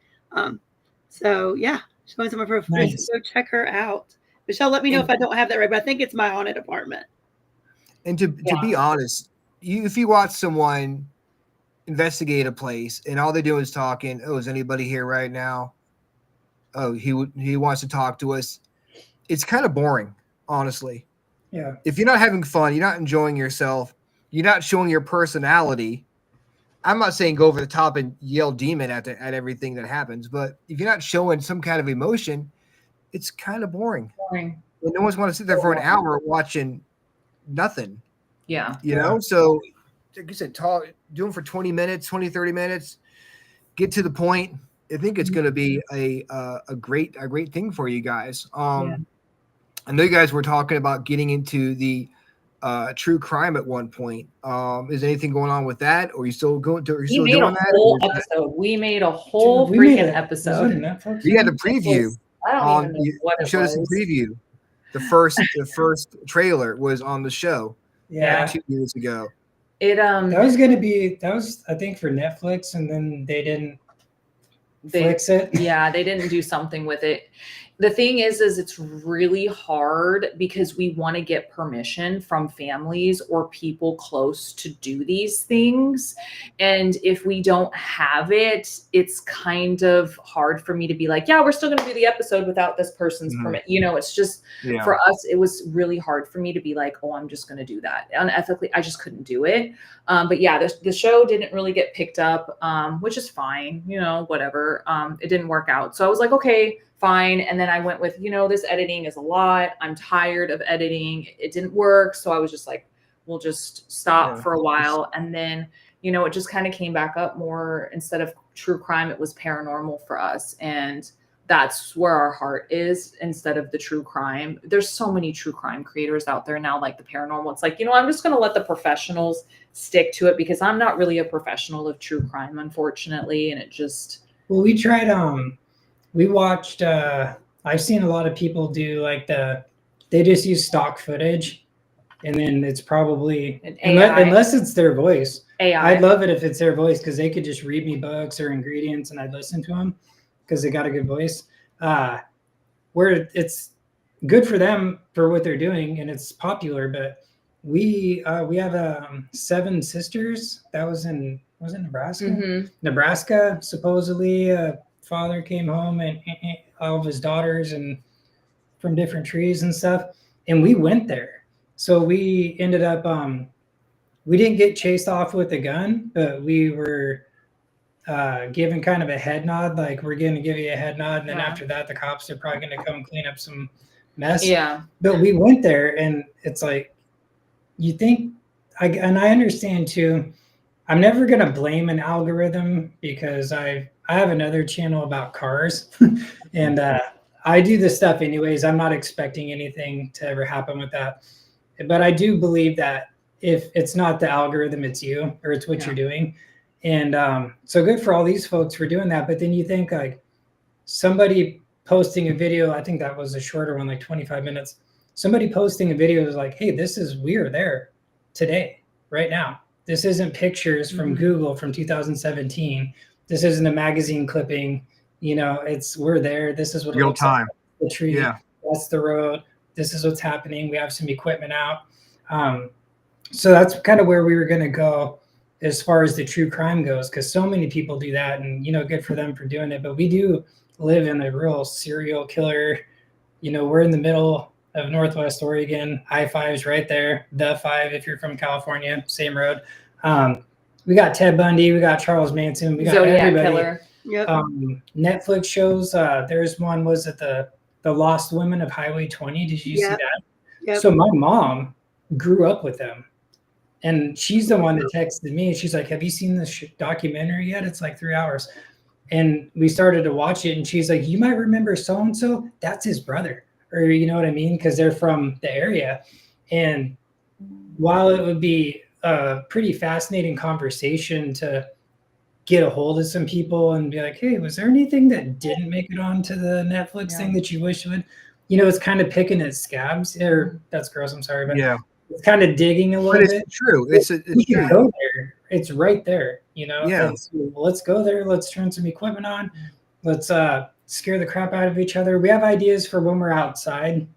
S9: So yeah, showing some of her friends. Nice. So check her out. Michelle, let me know if I don't have that right, but I think it's My Haunted Apartment.
S8: And to be honest, if you watch someone investigate a place and all they do is talking, oh, is anybody here right now? Oh, he wants to talk to us. It's kind of boring, honestly.
S11: Yeah.
S8: If you're not having fun, you're not enjoying yourself, you're not showing your personality. I'm not saying go over the top and yell demon at everything that happens, but if you're not showing some kind of emotion, it's kind of boring. And no one's want to sit there for an hour watching nothing.
S10: Yeah.
S8: You know? So like you said, do them for 20 minutes, 20, 30 minutes, get to the point. I think it's going to be a great thing for you guys. I know you guys were talking about getting into the true crime at one point. Is anything going on with that, or are you still going to?
S10: We made a whole episode. We made a whole freaking episode.
S8: We had a preview.
S10: I don't even know what it
S8: showed us a preview. The first trailer was on the show.
S11: Yeah,
S8: 2 years ago.
S11: That was I think for Netflix, and then they didn't fix it.
S10: Yeah, they didn't do something with it. The thing is it's really hard because we want to get permission from families or people close to do these things. And if we don't have it, it's kind of hard for me to be like, yeah, we're still going to do the episode without this person's permit. You know, it's just for us, it was really hard for me to be like, oh, I'm just going to do that. Unethically, I just couldn't do it. But yeah, the show didn't really get picked up, which is fine, you know, whatever. It didn't work out. So I was like, okay, fine. And then I went with, you know, this editing is a lot. I'm tired of editing. It didn't work. So I was just like, we'll just stop for a while. And then, you know, it just kind of came back up more. Instead of true crime, it was paranormal for us. And that's where our heart is instead of the true crime. There's so many true crime creators out there now, like the paranormal. It's like, you know, I'm just going to let the professionals stick to it because I'm not really a professional of true crime, unfortunately. And it just.
S11: Well, we tried, we watched, I've seen a lot of people do like they just use stock footage and then it's probably
S10: AI.
S11: unless it's their voice.
S10: AI.
S11: I'd love it if it's their voice because they could just read me books or ingredients and I'd listen to them because they got a good voice. Where it's good for them for what they're doing and it's popular, but we have 7 sisters. That was in Nebraska.
S10: Mm-hmm.
S11: Nebraska, supposedly father came home and all of his daughters and from different trees and stuff, and we went there. So we ended up we didn't get chased off with a gun, but we were given kind of a head nod, like we're going to give you a head nod, and then after that the cops are probably going to come clean up some mess.
S10: Yeah.
S11: But we went there and it's like, you think and I understand too, I'm never going to blame an algorithm because I have another channel about cars and I do this stuff anyways. I'm not expecting anything to ever happen with that. But I do believe that if it's not the algorithm, it's you or it's what you're doing. And so good for all these folks for doing that. But then you think like somebody posting a video, I think that was a shorter one, like 25 minutes. Somebody posting a video is like, hey, we're there today, right now. This isn't pictures from Google from 2017. This isn't a magazine clipping. We're there. This is what
S8: real time.
S11: Like. The tree. Yeah. That's the road. This is what's happening. We have some equipment out. So that's kind of where we were going to go as far as the true crime goes, because so many people do that, and good for them for doing it. But we do live in a real serial killer. We're in the middle of Northwest Oregon. I-5's right there. The 5 if you're from California, same road. We got Ted Bundy. We got Charles Manson. We got
S10: Zodiac
S11: everybody.
S10: Killer.
S9: Yep.
S11: Netflix shows. There's one. Was it the Lost Women of Highway 20? Did you see that?
S9: Yep.
S11: So my mom grew up with them, and she's the one that texted me. She's like, "Have you seen this documentary yet? It's like 3 hours." And we started to watch it, and she's like, "You might remember so and so. That's his brother." Or you know what I mean? Because they're from the area. And while it would be a pretty fascinating conversation to get a hold of some people and be like, hey, was there anything that didn't make it onto the Netflix thing that you wish would? It's kind of picking at scabs. Or that's gross, I'm sorry. But it's kind of digging a little bit.
S8: It's true. It's true.
S11: Go there. It's right there,
S8: Yeah.
S11: Let's go there. Let's turn some equipment on. Let's scare the crap out of each other. We have ideas for when we're outside,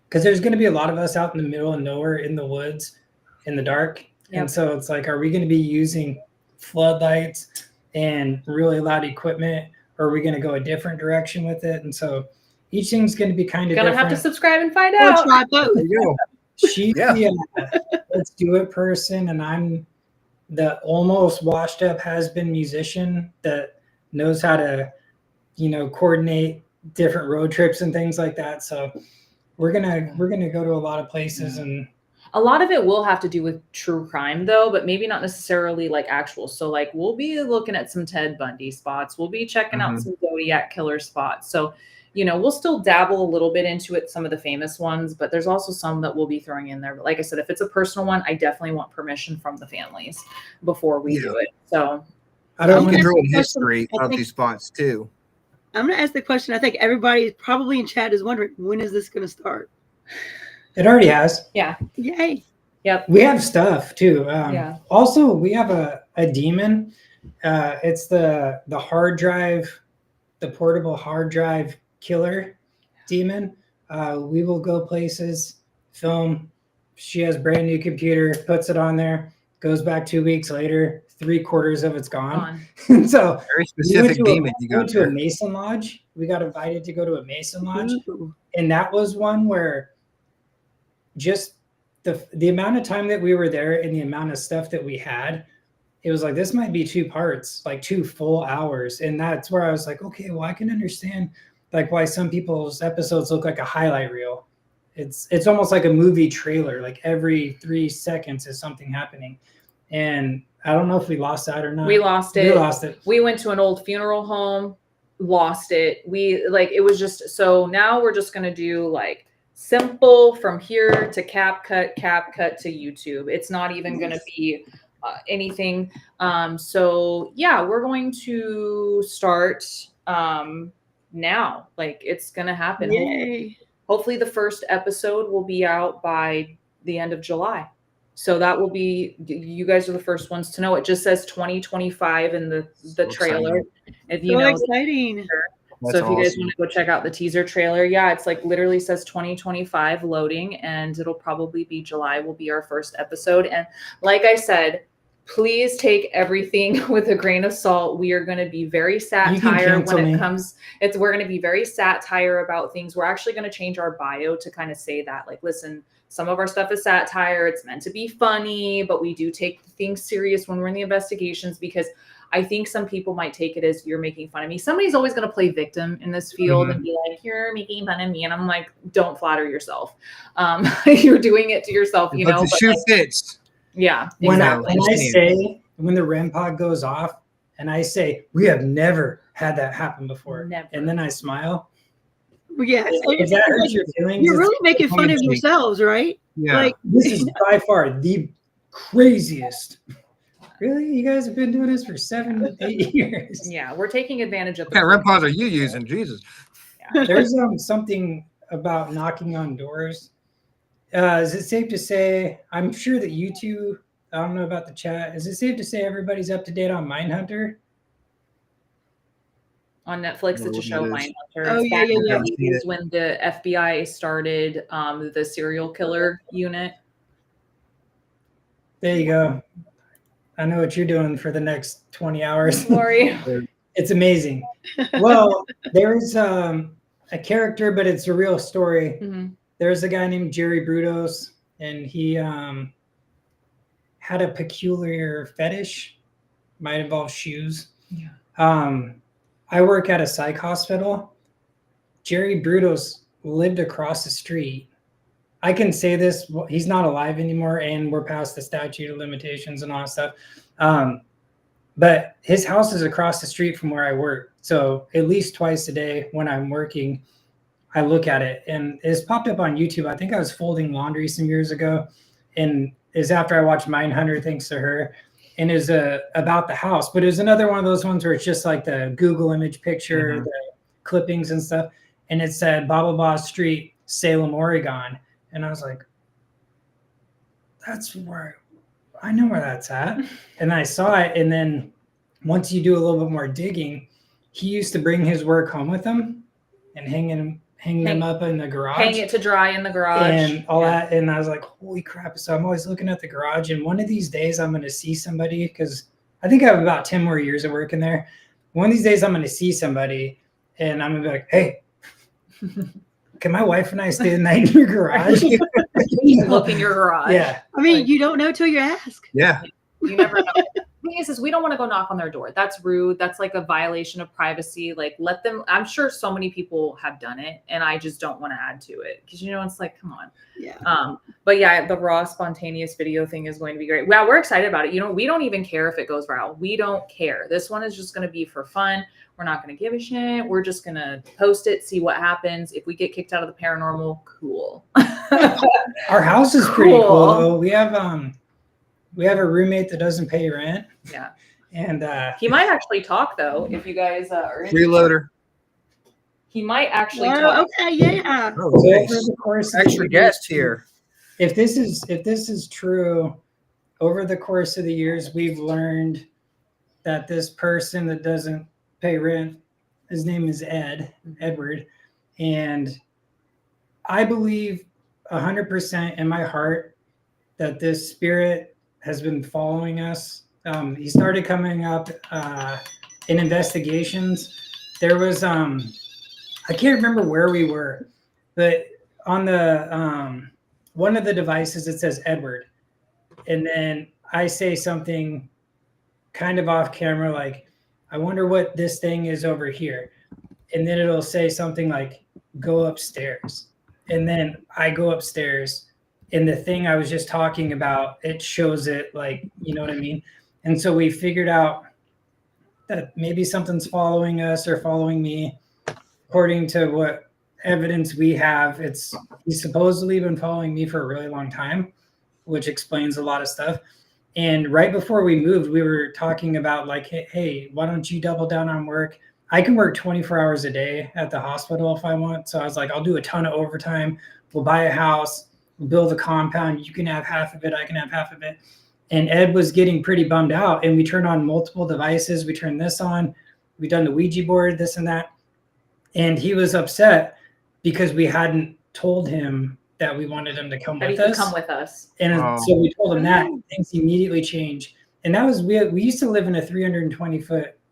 S11: because there's going to be a lot of us out in the middle of nowhere in the woods in the dark. Yep. And so it's like, are we going to be using floodlights and really loud equipment, or are we going to go a different direction with it? And so each thing's going to be kind of
S10: gonna
S11: different.
S10: have to subscribe and find out.
S8: There you go.
S11: She's the let's do it person, and I'm the almost washed up has-been musician that knows how to coordinate different road trips and things like that. So we're gonna go to a lot of places, and
S10: a lot of it will have to do with true crime though, but maybe not necessarily like actual. So like we'll be looking at some Ted Bundy spots. We'll be checking out some Zodiac Killer spots. So we'll still dabble a little bit into it, some of the famous ones, but there's also some that we'll be throwing in there. But like I said, if it's a personal one, I definitely want permission from the families before we do it. So
S8: I don't want to throw in history of these spots too.
S9: I'm going to ask the question. I think everybody probably in chat is wondering, when is this going to start?
S11: it already has.
S10: Yeah.
S9: Yay.
S10: Yep.
S11: We have stuff too. Also, we have a demon. It's the hard drive, the portable hard drive killer demon. We will go places, film. She has brand new computer, puts it on there, goes back 2 weeks later, 3/4 of it's gone. So
S8: very specific demon.
S11: We went to a Mason Lodge. We got invited to go to a Mason Lodge. Ooh. And that was one where just the amount of time that we were there and the amount of stuff that we had, it was like, this might be 2 parts, like 2 full hours. And that's where I was like, okay, well, I can understand like why some people's episodes look like a highlight reel. It's almost like a movie trailer. Like every 3 seconds is something happening. And I don't know if we lost that or not.
S10: We lost it.
S11: We lost it.
S10: We went to an old funeral home, lost it. It was just, so now we're just going to do like simple from here to cap cut to YouTube. It's not even going to be anything. So yeah, we're going to start now. Like it's going to happen.
S9: Yay.
S10: Hopefully the first episode will be out by the end of July. So that will be, you guys are the first ones to know. It just says 2025 in the trailer. If you
S9: So
S10: know,
S9: exciting.
S10: so if you guys want to go check out the teaser trailer, yeah, it's like literally says 2025 loading, and it'll probably be July will be our first episode. And like I said, please take everything with a grain of salt. We are going to be very satire when it comes. We're going to be very satire about things. We're actually going to change our bio to kind of say that, like, listen, some of our stuff is satire. It's meant to be funny, but we do take things serious when we're in the investigations, because I think some people might take it as you're making fun of me. Somebody's always going to play victim in this field and be like, you're making fun of me. And I'm like, don't flatter yourself. You're doing it to yourself, you know.
S8: But the shoe fits.
S10: Yeah.
S11: When I say, when the REM pod goes off and I say, we have never had that happen before.
S10: Never.
S11: And then I smile.
S9: Well, yeah.
S11: If that hurts your feelings,
S9: You're really making fun of yourselves, right?
S8: Yeah.
S9: Like,
S11: this is by far the craziest. Really? You guys have been doing this for 7, 8 years?
S10: Yeah, we're taking advantage of
S8: What kind of REM pods are you using? Jesus.
S10: Yeah.
S11: There's something about knocking on doors. Is it safe to say, I'm sure that you two, I don't know about the chat, is it safe to say everybody's up to date on Mindhunter?
S10: On Netflix, it's a show, Mindhunter.
S9: Oh, yeah.
S10: It's when the FBI started the serial killer unit.
S11: There you go. I know what you're doing for the next 20 hours.
S10: Don't worry.
S11: It's amazing. Well, there's a character, but it's a real story.
S10: Mm-hmm.
S11: There's a guy named Jerry Brudos, and he had a peculiar fetish. Might involve shoes.
S10: Yeah.
S11: I work at a psych hospital. Jerry Brudos lived across the street. I can say this, he's not alive anymore, and we're past the statute of limitations and all that stuff. But his house is across the street from where I work. So at least twice a day when I'm working, I look at it. And it's popped up on YouTube. I think I was folding laundry some years ago. And it's after I watched Mindhunter, thanks to her. And it was about the house. But it was another one of those ones where it's just like the Google image picture, the clippings and stuff. And it said, blah, blah, blah street, Salem, Oregon. And I was like, that's where, I know where that's at. And I saw it. And then once you do a little bit more digging, he used to bring his work home with him and hang them up in the garage.
S10: Hang it to dry in the garage.
S11: And all that. And I was like, holy crap. So I'm always looking at the garage. And one of these days I'm going to see somebody, because I think I have about 10 more years of working there. One of these days I'm going to see somebody and I'm going to be like, hey, can my wife and I stay the night in your garage?
S10: Look in your garage.
S11: Yeah.
S9: I mean, you don't know till you ask.
S8: Yeah.
S10: You never know. The thing is we don't want to go knock on their door. That's rude. That's like a violation of privacy. Like, let them, I'm sure so many people have done it, and I just don't want to add to it, because, you know, it's like, come on.
S9: Yeah.
S10: But yeah, the raw spontaneous video thing is going to be great. Well, we're excited about it. You know, we don't even care if it goes viral. We don't care. This one is just going to be for fun. We're not going to give a shit. We're just going to post it, see what happens. If we get kicked out of the paranormal, cool.
S11: Our house is pretty cool though. We have a roommate that doesn't pay rent.
S10: Yeah.
S11: And
S10: he might actually talk though, if you guys are
S8: Freeloader.
S10: He might actually talk.
S9: Okay, yeah.
S8: Oh, nice. Extra guest here.
S11: If this is true, over the course of the years, we've learned that this person that doesn't pay rent, his name is Edward, and I believe 100% in my heart that this spirit has been following us. He started coming up in investigations. There was I can't remember where we were, but on the one of the devices it says Edward, and then I say something kind of off camera like, I wonder what this thing is over here, and then it'll say something like, go upstairs, and then I go upstairs, and the thing I was just talking about, it shows it, like, you know what I mean? And so we figured out that maybe something's following us or following me. According to what evidence we have, he's supposedly been following me for a really long time, which explains a lot of stuff. And right before we moved, we were talking about like, hey, why don't you double down on work? I can work 24 hours a day at the hospital if I want. So I was like, I'll do a ton of overtime. We'll buy a house. build a compound. You can have half of it. I can have half of it. And Ed was getting pretty bummed out. And we turned on multiple devices. We turned this on. We done the Ouija board, this and that. And he was upset because we hadn't told him that we wanted him to come
S10: That he
S11: with
S10: could
S11: us.
S10: come with us.
S11: And so we told him that. Things immediately changed. And that was, we used to live in a 320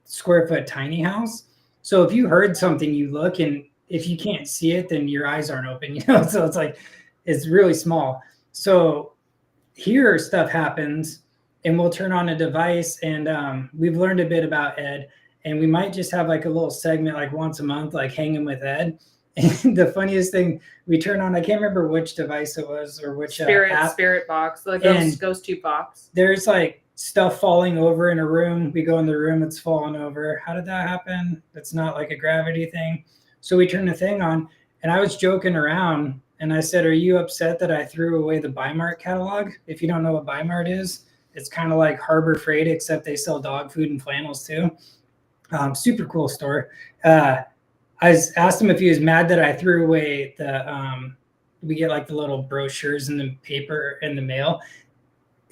S11: square foot tiny house. So if you heard something, you look, and if you can't see it, then your eyes aren't open, you know? So it's like, it's really small. So here stuff happens, and we'll turn on a device, and we've learned a bit about Ed, and we might just have like a little segment like once a month, like hanging with Ed. And the funniest thing, we turn on, I can't remember which device it was or which
S10: spirit box, the ghost tube box.
S11: There's like stuff falling over in a room. We go in the room, it's falling over. How did that happen? It's not like a gravity thing. So we turn the thing on, and I was joking around, and I said, are you upset that I threw away the Bi-Mart catalog? If you don't know what Bi-Mart is, it's kind of like Harbor Freight, except they sell dog food and flannels too. Super cool store. I asked him if he was mad that I threw away the, we get like the little brochures and the paper in the mail.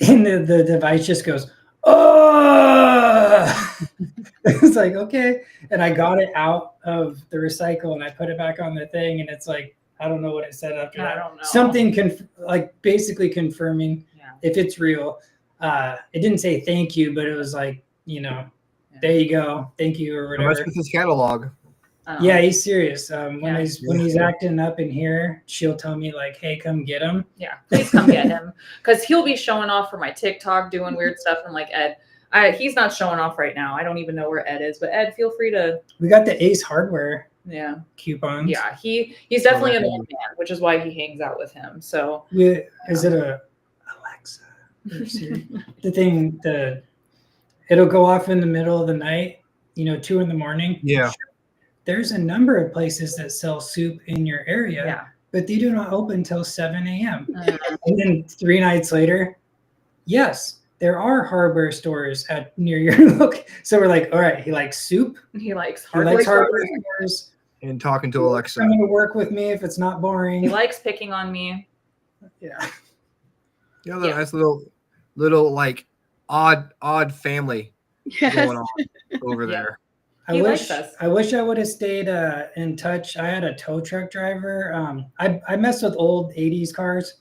S11: And the device just goes, oh! It's like, okay. And I got it out of the recycle and I put it back on the thing. And it's like, I don't know what it said after that.
S10: I don't know.
S11: Something like basically confirming if it's real. It didn't say thank you, but it was like, you know, there you go. Thank you or whatever.
S8: What's with his catalog?
S11: Yeah, he's serious. When he's acting up in here, she'll tell me like, "Hey, come get him."
S10: Yeah, please come get him, because he'll be showing off for my TikTok, doing weird stuff. I'm like, Ed, he's not showing off right now. I don't even know where Ed is, but Ed, feel free to.
S11: We got the Ace Hardware.
S10: Yeah.
S11: Coupons.
S10: Yeah, he's definitely a man, which is why he hangs out with him. So.
S11: Yeah, is it a Alexa or Siri? The thing it'll go off in the middle of the night. 2 a.m.
S8: Yeah.
S11: There's a number of places that sell soup in your area, but they do not open until 7 a.m. And then 3 nights later, yes, there are hardware stores near your look. So we're like, all right, he likes soup.
S10: He likes
S11: hardware
S10: stores.
S8: And talking to Alexa.
S11: Coming to work with me if it's not boring.
S10: He likes picking on me.
S11: Yeah.
S8: Yeah, nice little like odd family going on over there.
S11: I wish I would have stayed in touch. I had a tow truck driver. I messed with old 80s cars,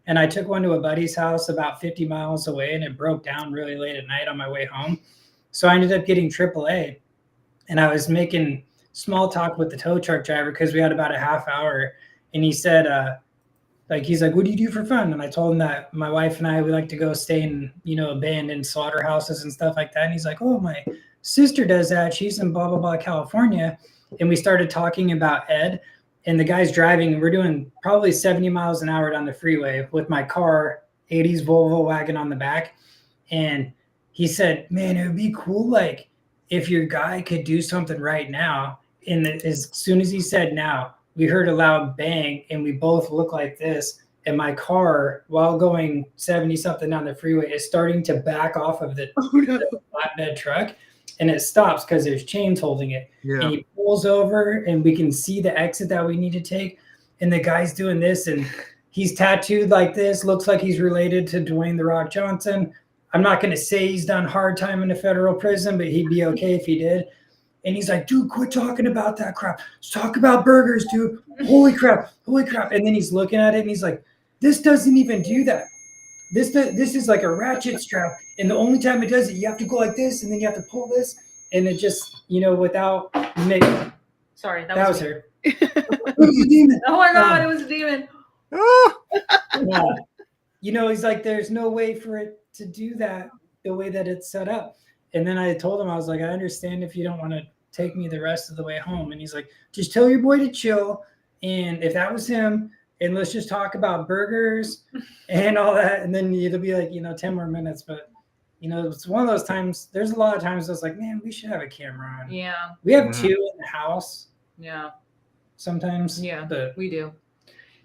S11: and I took one to a buddy's house about 50 miles away, and it broke down really late at night on my way home. So I ended up getting AAA, and I was making small talk with the tow truck driver because we had about a half hour, and he said, he's like, what do you do for fun? And I told him that my wife and I, we like to go stay in, abandoned slaughterhouses and stuff like that. And he's like, oh, my sister does that. She's in blah, blah, blah, California. And we started talking about Ed, and the guy's driving, and we're doing probably 70 miles an hour down the freeway with my car, 80s Volvo wagon on the back. And he said, man, it would be cool. Like if your guy could do something right now. And as soon as he said now, we heard a loud bang, and we both look like this. And my car, while going 70 something down the freeway, is starting to back off of the flatbed truck. And it stops because there's chains holding it. Yeah. And he pulls over, and we can see the exit that we need to take. And the guy's doing this, and he's tattooed like this. Looks like he's related to Dwayne "The Rock" Johnson. I'm not going to say he's done hard time in a federal prison, but he'd be okay if he did. And he's like, dude, quit talking about that crap. Let's talk about burgers, dude. Holy crap. And then he's looking at it, and he's like, this doesn't even do that. This is like a ratchet strap, and the only time it does it, you have to go like this, and then you have to pull this, and it just, without
S10: Sorry,
S11: that was her.
S10: It was a demon. Oh my God, it was a demon.
S11: He's like, there's no way for it to do that the way that it's set up. And then I told him, I was like, I understand if you don't want to take me the rest of the way home. And he's like, just tell your boy to chill. And if that was him, and let's just talk about burgers and all that. And then it'll be like, 10 more minutes. But, it's one of those times. There's a lot of times I was like, man, we should have a camera on.
S10: Yeah.
S11: We have 2 in the house.
S10: Yeah.
S11: Sometimes.
S10: Yeah,
S11: but
S10: we do.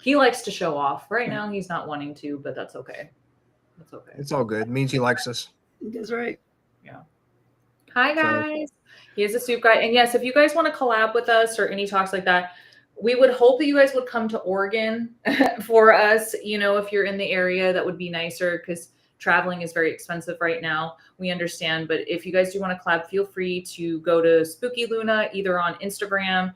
S10: He likes to show off. Right now, he's not wanting to, but that's okay. That's okay.
S8: It's all good. It means he likes us.
S9: That's right.
S10: Yeah. Hi, guys. He is a soup guy. And yes, if you guys want to collab with us or any talks like that, we would hope that you guys would come to Oregon for us. You know, if you're in the area, that would be nicer because traveling is very expensive right now. We understand. But if you guys do want to collab, feel free to go to Spooky Luna, either on Instagram.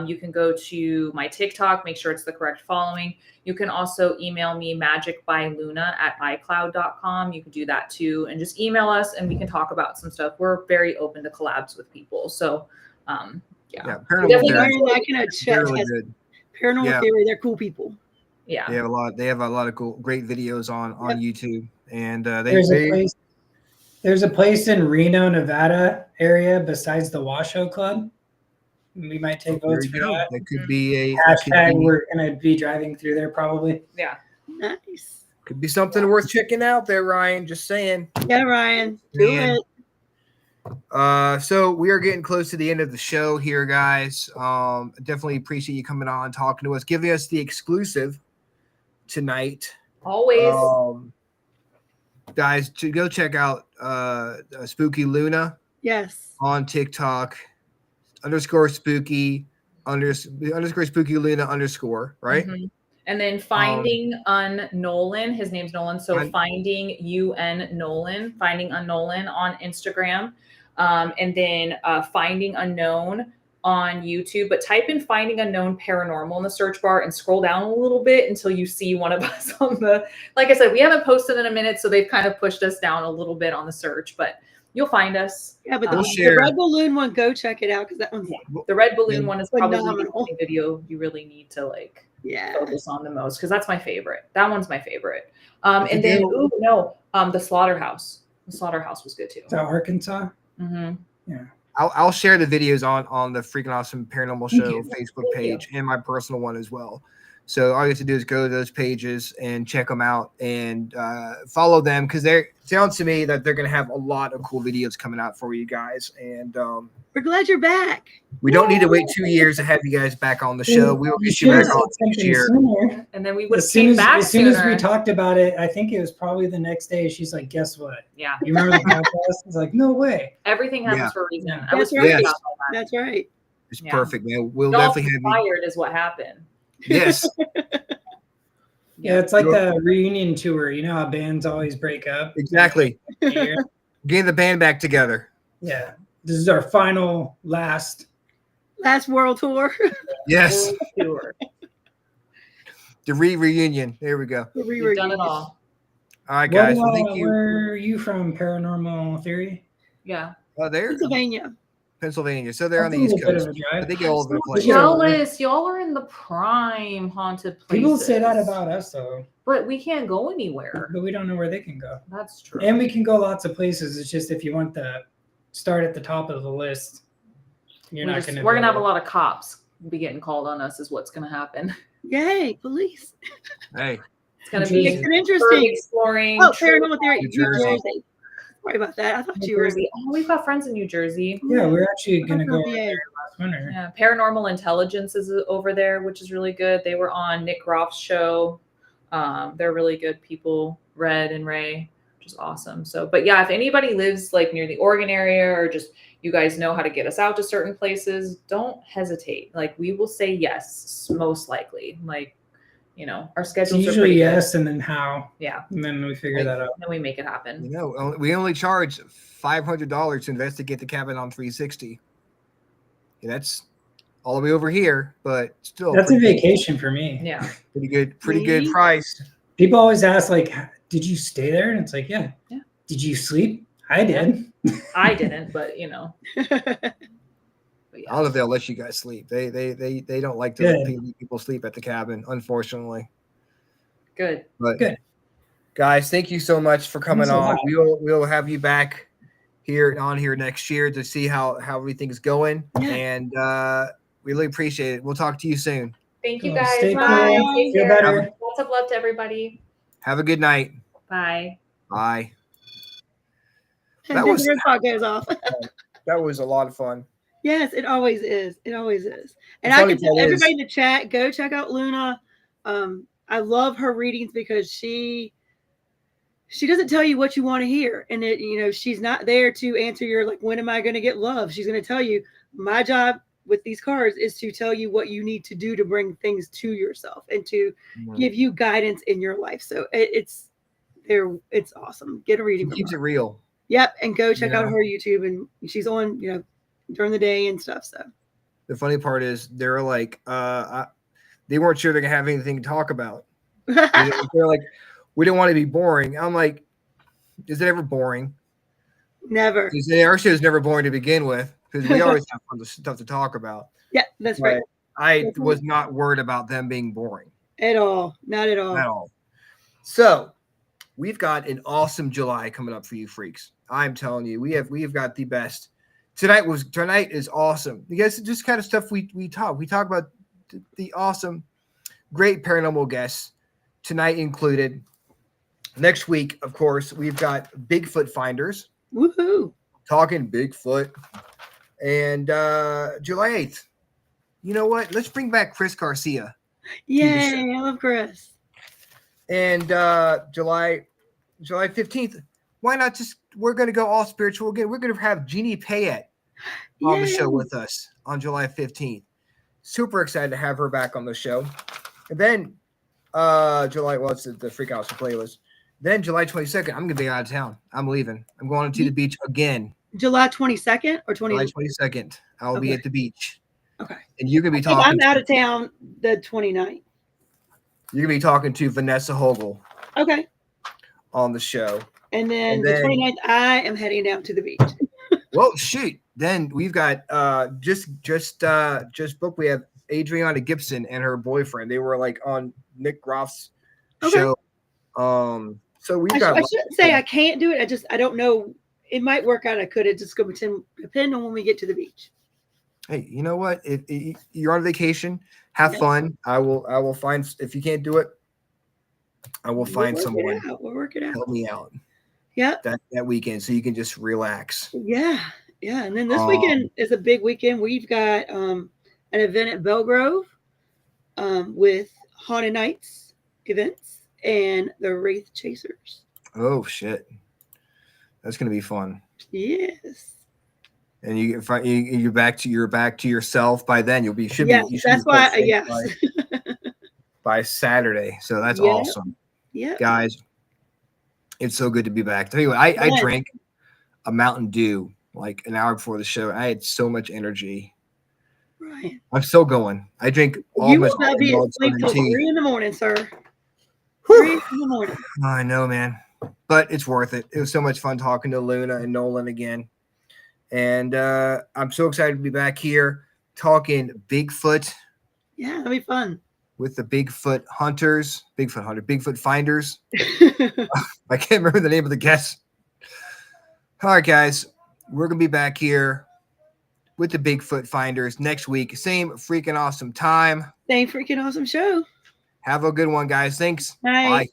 S10: You can go to my TikTok, make sure it's the correct following. You can also email me magicbyluna@icloud.com. You can do that too. And just email us and we can talk about some stuff. We're very open to collabs with people. So, yeah.
S8: Paranormal
S9: Theory, they're cool people.
S10: Yeah.
S8: They have a lot of cool, great videos on YouTube. And
S11: there's a place in Reno, Nevada area besides the Washoe Club. We might take votes for that.
S8: That could be a
S11: hashtag. We're gonna be driving through there probably.
S10: Yeah.
S9: Nice.
S8: Could be something worth checking out there, Ryan. Just saying.
S9: Yeah, Ryan. Do it.
S8: So we are getting close to the end of the show here, guys. Definitely appreciate you coming on, talking to us, giving us the exclusive tonight.
S10: Always.
S8: Guys, to go check out Spooky Luna.
S9: Yes.
S8: On TikTok. _spooky _spooky Luna _ right?
S10: Mm-hmm. And then finding Nolan, his name's Nolan. So finding Nolan, finding Nolan on Instagram. And then finding unknown on YouTube, but type in finding unknown paranormal in the search bar and scroll down a little bit until you see one of us on the, like I said, we haven't posted in a minute. So they've kind of pushed us down a little bit on the search, but you'll find us.
S9: Yeah, but the Red Balloon one, go check it out because that one's
S10: the Red Balloon one is probably
S9: phenomenal.
S10: the video you really need to focus on the most because that's my favorite. That one's my favorite. And then the Slaughterhouse. The Slaughterhouse was good too.
S11: So Arkansas.
S10: Mm-hmm.
S11: Yeah.
S8: I'll share the videos on the Freakin Awesome Paranormal Show Facebook page and my personal one as well. So all you have to do is go to those pages and check them out and follow them because it sounds to me that they're going to have a lot of cool videos coming out for you guys. And
S9: we're glad you're back.
S8: We don't need to wait 2 years to have you guys back on the show. We'll get you back on next year.
S11: Sooner.
S10: And then we would have came back
S11: as soon as we talked about it, I think it was probably the next day. She's like, guess what?
S10: Yeah.
S11: You remember the podcast? It's like, no way.
S10: Everything happens for a reason.
S11: Yeah.
S10: I was
S9: right.
S10: about that.
S9: That's right.
S8: It's perfect, man. We'll
S10: Y'all
S8: definitely have you.
S10: fired is what happened.
S8: Yes.
S11: Yeah, it's like the reunion tour. You know how bands always break up?
S8: Exactly. Getting the band back together.
S11: Yeah. This is our final last
S9: world tour.
S8: Yes.
S10: World tour.
S8: The reunion. There we go.
S10: We've done it all.
S8: All right, guys.
S11: Well,
S8: thank you.
S11: Where are you from, Paranormal Theory?
S10: Yeah.
S8: Oh, there. Pennsylvania. So they're on the East Coast. I think all over the place.
S10: Jealous. Y'all are in the prime haunted places.
S11: People say that about us, though.
S10: But we can't go anywhere.
S11: But we don't know where they can go.
S10: That's true.
S11: And we can go lots of places. It's just if you want to start at the top of the list, we're going to
S10: have a lot of cops be getting called on us is what's going to happen.
S9: Yay, police.
S8: Hey.
S10: It's going to be
S9: an interesting
S10: exploring.
S9: Oh, Paranormal Theory.
S8: New Jersey.
S9: Sorry about that. I thought you were.
S10: Oh, we've got friends in New Jersey.
S11: Yeah, we're actually going to go over there last winter.
S10: Yeah, Paranormal Intelligence is over there, which is really good. They were on Nick Groff's show. They're really good people, Red and Ray, which is awesome. So, but yeah, if anybody lives like near the Oregon area or just you guys know how to get us out to certain places, don't hesitate. Like we will say yes, most likely. Like, you know, our schedules
S11: it's usually yes, and then how.
S10: Yeah.
S11: And then we figure that out.
S10: And then we make it happen.
S8: You know, we only charge $500 to investigate the cabin on 360. Yeah, that's all the way over here, but still.
S11: That's a vacation for me.
S10: Yeah.
S8: Pretty good price.
S11: People always ask, like, did you stay there? And it's like, yeah.
S10: Yeah.
S11: Did you sleep? I did.
S10: I didn't, but you know.
S8: I don't know if they'll let you guys sleep. They don't like to let people sleep at the cabin, unfortunately.
S10: Good.
S8: But good. Guys, thank you so much for coming on. We'll have you back here next year to see how everything's going. Yeah. And we really appreciate it. We'll talk to you soon.
S10: Thank you guys.
S11: Stay
S10: Bye.
S11: cool.
S10: Take
S11: Feel
S10: care.
S11: better.
S10: Lots of love to everybody.
S8: Have a good night.
S10: Bye.
S8: Bye.
S9: That was goes off.
S8: That was a lot of fun.
S9: Yes, it always is. It always is. And I can tell everybody in the chat, go check out Luna. I love her readings because she doesn't tell you what you want to hear. And she's not there to answer your, like, when am I going to get love? She's going to tell you, my job with these cards is to tell you what you need to do to bring things to yourself and to give you guidance in your life. So it's awesome. Get a reading.
S8: She keeps it real.
S9: Yep, and go check out her YouTube, and she's on during the day and stuff. So
S8: the funny part is they're like they weren't sure they're gonna have anything to talk about. They're like, we don't want to be boring. I'm like, is it ever boring?
S9: Never.
S8: Our show is never boring to begin with because we always have fun stuff to talk about.
S9: Yeah, that's right.
S8: I was not worried about them being boring
S9: at all. Not at all.
S8: At all. So we've got an awesome July coming up for you freaks. I'm telling you, we have got the best. Tonight is awesome because it's just kind of stuff we talk about the awesome, great paranormal guests tonight included. Next week, of course, we've got Bigfoot Finders.
S9: Woohoo!
S8: Talking Bigfoot. And July 8th. You know what? Let's bring back Chris Garcia.
S9: Yay, I love Chris.
S8: And July 15th. Why not we're going to go all spiritual again. We're going to have Jeannie Payette on the show with us on July 15th. Super excited to have her back on the show. And then it's the Freakin Awesome playlist. Then July 22nd, I'm going to be out of town. I'm leaving. I'm going to the beach again.
S9: July 22nd or 20th?
S8: July 22nd. I'll be at the beach.
S9: Okay.
S8: And you're going to be talking.
S9: I'm out of town the 29th.
S8: You're going to be talking to Vanessa Hogel.
S9: Okay.
S8: On the show.
S9: And then the 29th, I am heading down to the beach.
S8: Well, shoot. Then we've got just booked. We have Adriana Gibson and her boyfriend. They were like on Nick Groff's show. So we've got.
S9: I shouldn't say I can't do it. I don't know. It might work out. I could. It's just going to depend on when we get to the beach.
S8: Hey, you know what? If you're on vacation, have fun. I will find. If you can't do it, I will find someone.
S9: We'll work it out.
S8: Help me out.
S9: Yeah.
S8: That weekend, so you can just relax.
S9: Yeah. And then this weekend is a big weekend. We've got an event at Belgrove with Haunted Nights events and the Wraith Chasers.
S8: Oh shit, that's gonna be fun.
S9: Yes.
S8: And you're back to yourself by then. You should be.
S9: That's why. Yes.
S8: By Saturday, so that's awesome.
S9: Yeah,
S8: guys, it's so good to be back. Tell you what, I drank a Mountain Dew like an hour before the show. I had so much energy.
S9: Right.
S8: I'm still going. I drink all
S9: you will not be asleep till 3 in the morning, sir. 3 in the morning.
S8: I know, man, but it's worth it. It was so much fun talking to Luna and Nolan again. And I'm so excited to be back here talking Bigfoot.
S9: Yeah, that'll be fun.
S8: With the Bigfoot Finders. I can't remember the name of the guest. All right, guys. We're going to be back here with the Bigfoot Finders next week. Same freaking awesome time.
S9: Same freaking awesome show.
S8: Have a good one, guys. Thanks.
S9: Bye.
S8: Bye.